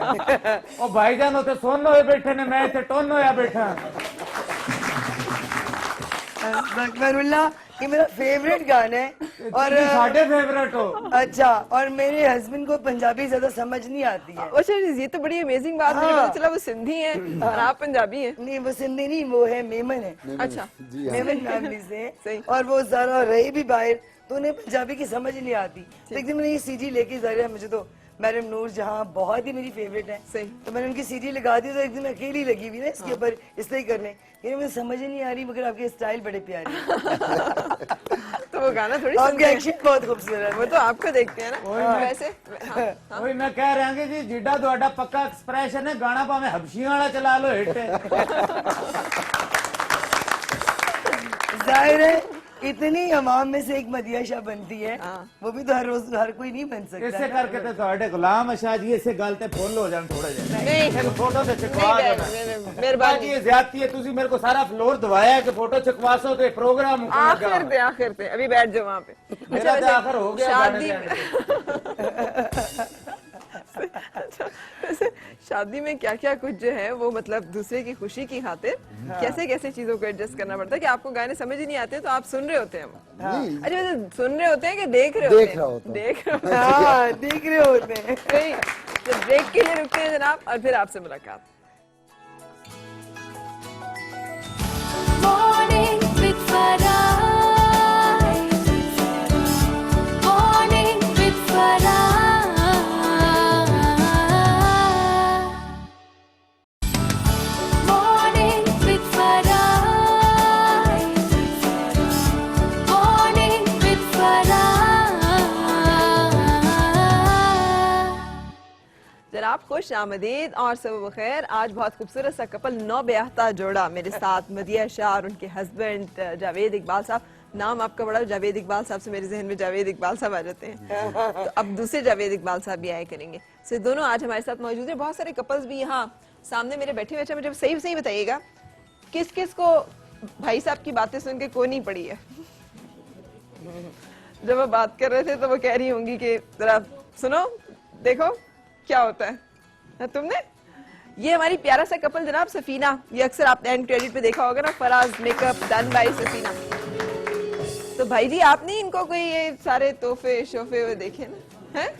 ओ भाईजान होते सोनो होए बैठे ने मैं इथे टोनो होया बैठा अकबरुल्लाह, ये मेरा फेवरेट गाना है और साढ़े फेवरेट हो। अच्छा, और मेरे हस्बैंड को पंजाबी ज्यादा समझ नहीं आती है। अच्छा, ये तो बड़ी अमेजिंग बात है। हाँ। पता चला वो सिंधी है और आप पंजाबी हैं। नहीं, वो सिंधी नहीं, वो है मेमन है। अच्छा, जी हाँ। मेमन फैमिली से है। सही। और वो सारा रही भी बाहर, तो उन्हें पंजाबी की समझ नहीं आती। तो एक दिन मैंने ये सीडी लेके जारी, मुझे तो मैडम नूर जहाँ बहुत ही मेरी फेवरेट है, सही। तो मैंने उनकी सीडी लगा दी, तो एक दिन अकेली लगी हुई ना इसके ऊपर इसलिए करने, ये मुझे समझ ही नहीं आ रही, मगर आपके स्टाइल बड़े प्यारे हैं। तो वो गाना थोड़ी आपके सुनते हैं। एक्शन बहुत खूबसूरत है। वो तो आपको देखते हैं ना वैसे। हाँ। वही मैं कह रहा हूँ जी जिड्डा ਤੁਹਾਡਾ पक्का एक्सप्रेशन है गाना भाਵੇਂ हबशियां वाला चला लो हिट है जाहिर है इतनी अवाम में से एक मदिया शाह बनती है, हाँ। वो भी तो हर रोज हर कोई नहीं बन सकता। ਇਸੇ ਕਰਕੇ ਤੇ ਤੁਹਾਡੇ ਗੁਲਾਮ ਅਸ਼ਾ ਜੀ ਇਸੇ ਗੱਲ ਤੇ ਫੁੱਲ ਹੋ ਜਾਣ ਥੋੜਾ ਜਿਹਾ नहीं ਇੱਕ ਫੋਟੋ ਤੇ ਚਕਵਾ नहीं, ਦੇਣਾ मेहरबानी। ये ज्यादती है तुसी मेरे को सारा फ्लोर दवाया है कि फोटो चकवा सो तो प्रोग्राम मुकम्मल आखिर पे अभी बैठ जाओ वहाँ पे। मेरा तो आखिर हो गया शादी गाने अच्छा, वैसे शादी में क्या क्या कुछ जो है वो मतलब दूसरे की खुशी की खातिर कैसे कैसे चीजों को एडजस्ट करना पड़ता है कि आपको गाने समझ ही नहीं आते तो आप सुन रहे होते हैं वो। नहीं, अच्छा, वैसे सुन रहे होते हैं कि देख रहे होते हैं? देख रहा होता हूँ। देख रहे होते हैं। हाँ, देख रहे होते हैं। सही। तो ब्रेक के लिए रुकते हैं जनाब और फिर आपसे मुलाकात। Morning with Farah. Morning with Farah. Morning with Farah. Morning with Farah. जनाब खुश आमदीद और सब बखैर। आज बहुत खूबसूरत सा कपल नौ ब्याहता जोड़ा मेरे साथ, मदिया शाह और उनके हस्बैंड जावेद इकबाल साहब। नाम आपका बड़ा जावेद इकबाल साहब से मेरे जहन में जावेद इकबाल साहब आ जाते हैं, तो अब दूसरे जावेद इकबाल साहब भी आया करेंगे। सो दोनों आज हमारे साथ मौजूद है। बहुत सारे कपल्स भी यहाँ सामने मेरे बैठे हुए। अच्छा, मुझे सही सही बताइएगा किस किस को भाई साहब की बातें सुन के को नहीं पड़ी है? जब वो बात कर रहे थे तो वो कह रही होंगी कि जरा सुनो देखो क्या होता है। हाँ, तुमने ये हमारी प्यारा सा कपल जनाब सफीना, ये अक्सर आपने एंड क्रेडिट पे देखा होगा ना, Faraz makeup done by Safina. तो भाई जी आपने इनको कोई ये सारे तोहफे शोफे वो देखे ना हैं?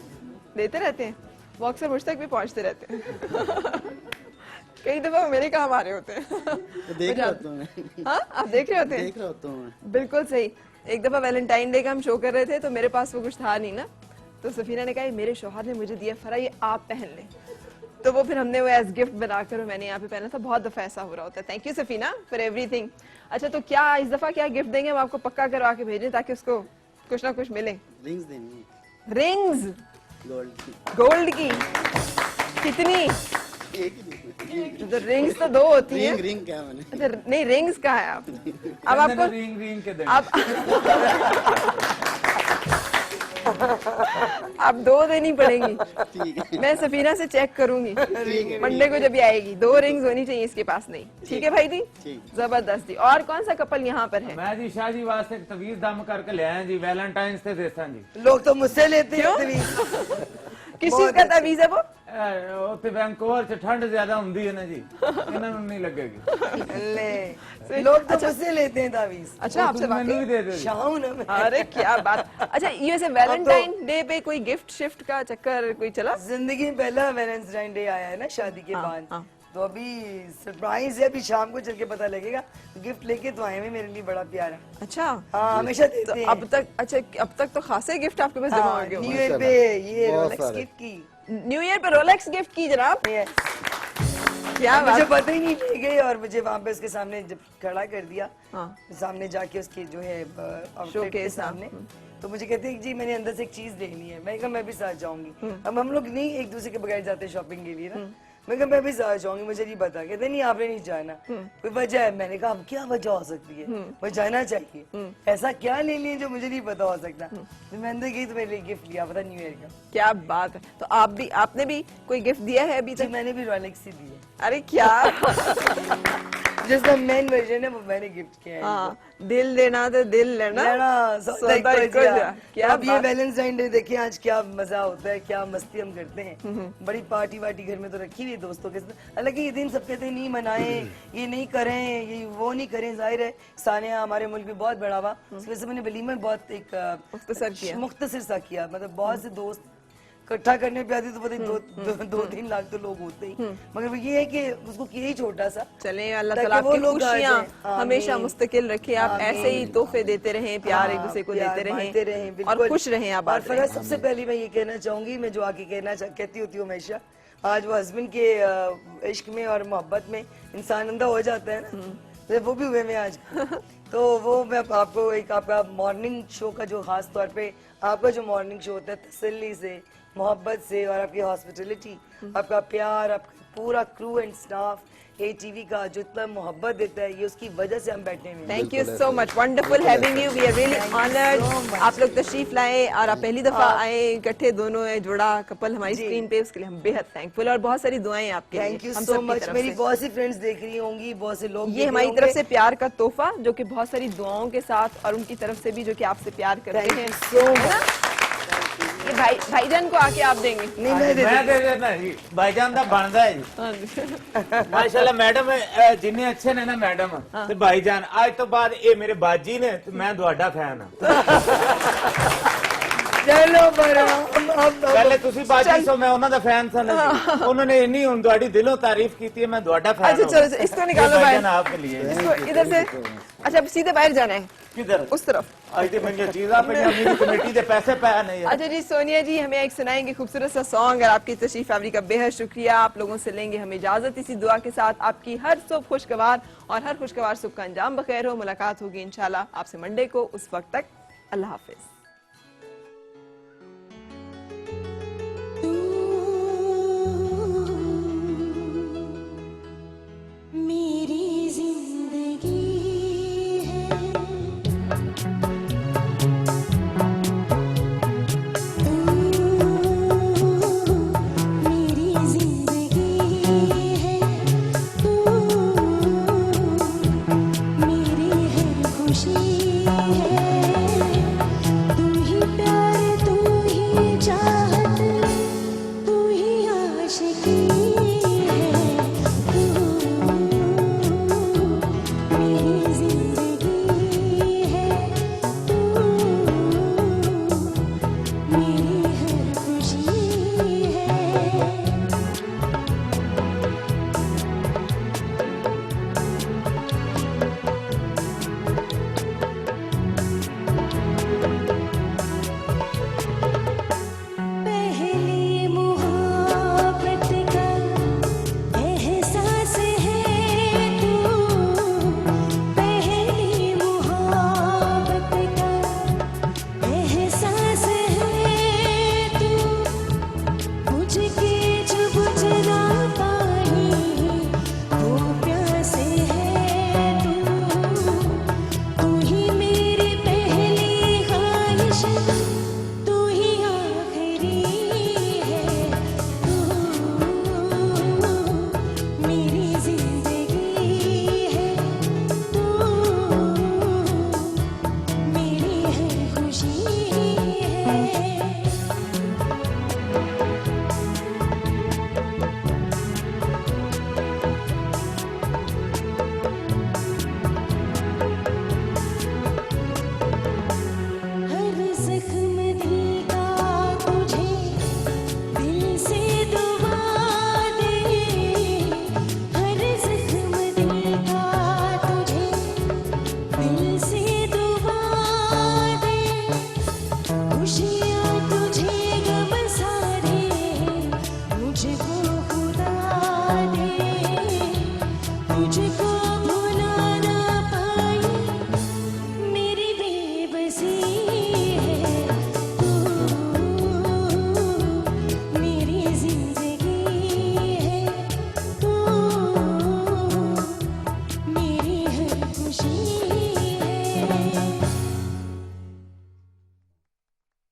देते रहते हैं, वो अक्सर मुझ तक भी पहुंचते रहते हैं। कई दफा मेरे काम आ रहे होते हैं। देख रहा होता हूँ मैं। हाँ, आप देख रहे होते हैं? देख रहा होता हूँ मैं। बिल्कुल सही। एक दफा वैलेंटाइन डे का हम शो कर रहे थे तो मेरे पास वो कुछ था नहीं ना, तो सफीना ने कहा मेरे शौहर ने मुझे दिया फरा, ये आप पहन लें। तो वो फिर हमने वो एज गिफ्ट बनाकर मैंने यहाँ पे पहना था। बहुत दफा ऐसा हो रहा होता है। Thank you Safina for everything. अच्छा, तो क्या इस दफा क्या गिफ्ट देंगे हम आपको? पक्का करवा के भेजें ताकि उसको कुछ ना कुछ मिले। रिंग्स देनी है रिंग्स गोल्ड की। गोल्ड की कितनी? एक ही नहीं। तो रिंग्स तो दो होती हैं। रिंग क्या मैंने अच्छा, नहीं रिंग्स कहाँ है आप? अब आपको रिंग रिंग के दे आप दो देनी पड़ेंगी। ठीक है। मैं सफीना से चेक करूंगी मंडे को जब ये आएगी। दो रिंग्स होनी चाहिए इसके पास। नहीं ठीक है भाई जी, ठीक। जबरदस्त जी। और कौन सा कपल यहाँ पर है? मैं जी शाह जी वास्ते एक तवीज दम करके ले आया जी वैलेंटाइन से देसा जी। लोग तो मुझसे लेते हैं क्यों? तवीज़। किस चीज का तवीज है वो? ਉੱਥੇ ਵੈਂਕੂਵਰ ਚ ਠੰਡ ਜ਼ਿਆਦਾ ਹੁੰਦੀ ਹੈ ਨਾ ਜੀ, ਇਹਨਾਂ ਨੂੰ ਨਹੀਂ ਲੱਗੇਗੀ। ले, लोग तो मुझसे लेते हैं तावीज। अच्छा, आपसे ਮੈਨੂੰ भी वाकई? दे दो जी। शाहू ना मैं। अरे क्या बात। अच्छा, ये वैसे वैलेंटाइन डे पे कोई गिफ्ट शिफ्ट का चक्कर कोई चला? जिंदगी में पहला वैलेंटाइन डे आया है ना शादी के हाँ, बाद, हाँ। तो अभी सरप्राइज है, अभी शाम को चल के पता लगेगा। गिफ्ट लेके तो आए हैं मेरे लिए बड़ा प्यारा। अच्छा, हाँ, हमेशा तो देते हैं। अब तक अच्छा अब तक तो खासे गिफ्ट आपके पास जमा हो गए न्यू होंगे। ईयर पे ये बहुत रोलेक्स सारे। गिफ्ट की। न्यू ईयर पे रोलेक्स गिफ्ट की जनाब, Yes. क्या मुझे बात। पता ही नहीं ले गई, और मुझे वहाँ पे उसके सामने जब खड़ा कर दिया, हाँ। सामने जाके उसके जो है आउटलेट Showcase, के सामने, तो मुझे कहते हैं कि जी मैंने अंदर से एक चीज लेनी है। मैं कहा मैं भी साथ जाऊंगी। अब हम लोग नहीं एक दूसरे के बगैर जाते शॉपिंग के लिए ना। मैं कहा मैं भी साथ जाऊंगी, मुझे नहीं पता। कहते नहीं आपने नहीं जाना, कोई वजह है। मैंने कहा अब क्या वजह हो सकती है, मुझे जाना चाहिए। ऐसा क्या ले लिया जो मुझे नहीं पता हो सकता। तो मैं अंदर गई तो मेरे लिए गिफ्ट लिया पता न्यू ईयर का। क्या बात है। तो आपने भी कोई गिफ्ट दिया है अभी जी तक? मैंने भी रोलेक्स ही दी है। अरे क्या जिसका मेन वर्जन है वो मैंने गिफ्ट किया है हाँ, दिल देना तो दिल लेना, सौदा सौदा इक्को इक्को जिहा। जिहा। क्या अब ये बात। वैलेंटाइन डे देखिए आज क्या मजा होता है, क्या मस्ती हम करते हैं। बड़ी पार्टी वार्टी घर में तो रखी हुई है दोस्तों के साथ। हालांकि ये दिन सब कहते हैं नहीं मनाएं, ये नहीं करें, ये वो नहीं करें, जाहिर है सानिया हमारे मुल्क में बहुत बड़ा हुआ, इस वजह से मैंने वलीमा बहुत एक मुख्तसर सा किया, मतलब बहुत से दोस्त इकट्ठा करने पे आती तो पता नहीं 2-3 लाख तो लोग होते ही, मगर वो ये है कि उसको किया ही छोटा सा। चले अल्लाह ताकि ताला वो आपकी लोग आ खुशियां जाएं। हमेशा आमीन। मुस्तकिल रखे, आप ऐसे ही आमीन। तोहफे देते रहें, प्यार एक दूसरे को प्यार देते बांटते रहें और बिल्कुल। खुश रहें, और आबाद फराज, रहें। सबसे पहले मैं ये कहना चाहूंगी, मैं जो आके कहती होती हूँ हमेशा, आज वो हस्बैंड के इश्क में और मोहब्बत में इंसान अंधा हो जाता है ना, तो वो भी हुए मैं आज। तो वो मैं आपको एक आपका मॉर्निंग शो का जो खास तौर पे आपका जो मॉर्निंग शो होता है, तसल्ली से, मोहब्बत से और आपकी हॉस्पिटलिटी, आपका प्यार, आपका पूरा क्रू एंड स्टाफ ATV का जो इतना मोहब्बत देता है, ये उसकी वजह से हम बैठने में। Thank you so much, wonderful having you, we are really honoured. आप लोग तशरीफ लाए और आप पहली दफा आए इकट्ठे, दोनों है जुड़ा कपल हमारी स्क्रीन पे, उसके लिए हम बेहद थैंकफुल और बहुत सारी दुआएं आपके लिए। थैंक यू हम सो सबकी मच। तरफ मेरी से। बहुत सी फ्रेंड्स देख रही होंगी, बहुत से लोग ये देख हमारी रहे तरफ होंगे। से प्यार का तोहफा, जो कि बहुत सारी दुआओं के साथ और उनकी तरफ से भी जो कि आपसे प्यार करते Thank हैं। you so है ना? ये भाईजान को आके आप देंगे। नहीं मैं दे देना जी, भाईजान दा बनदा है जी। माशाल्लाह मैडम जिन्ने अच्छे ने ना मैडम ते भाईजान, आज तो बाद ये मेरे बाजी ने ते मैं ਤੁਹਾਡਾ फैन हां। चलो पहले ਤੁਸੀਂ ਬਾਜੀ ਸੋ मैं ਉਹਨਾਂ ਦਾ फैन था ना जी, ਉਹਨਾਂ ने ਇੰਨੀ ਹੁਣ ਤੁਹਾਡੀ ਦਿਲੋਂ ਤਾਰੀਫ ਕੀਤੀ है, मैं ਤੁਹਾਡਾ फैन। अच्छा चलो इसको निकालो बाहर, आपके लिए इसको इधर से, अच्छा सीधे बाहर जाना है, किधर? उस तरफ। आज ते मैं चीज़ा पे मेरी कमेटी दे पैसे पाया नहीं है। अच्छा जी, सोनिया जी हमें एक सुनाएंगे खूबसूरत सा सॉन्ग, और आपकी तशरीफ आवरी का बेहद शुक्रिया। आप लोगों से लेंगे हम इजाजत, इसी दुआ के साथ आपकी हर सुबह खुशगवार और हर खुशगवार सुबह का अंजाम बखैर हो। मुलाकात होगी इंशाल्लाह आपसे मंडे को, उस वक्त तक अल्लाह हाफिज। मेरी जिंदगी है तू, मेरी जिंदगी है तू, मेरी हर खुशी है, तू ही प्यार, तू ही चाहत, तू ही आशिकी है, तू मेरी जिंदगी है, तू मेरी हर खुशी है। पहली मुहब्बत का एहसास है तू, पहली मुहब्बत का एहसास है तू, मुझके जो बुझ ना पाई वो प्यास है तू, तू ही मेरी पहली ख्वाहिश, तू ही आखिरी है, तू मेरी जिंदगी है, तू मेरी हर खुशी है। हर जख्म दिल का तुझे दिल से दुआ दे, हर जख्म दिल का तुझे दिल से दुआ दे, खुशी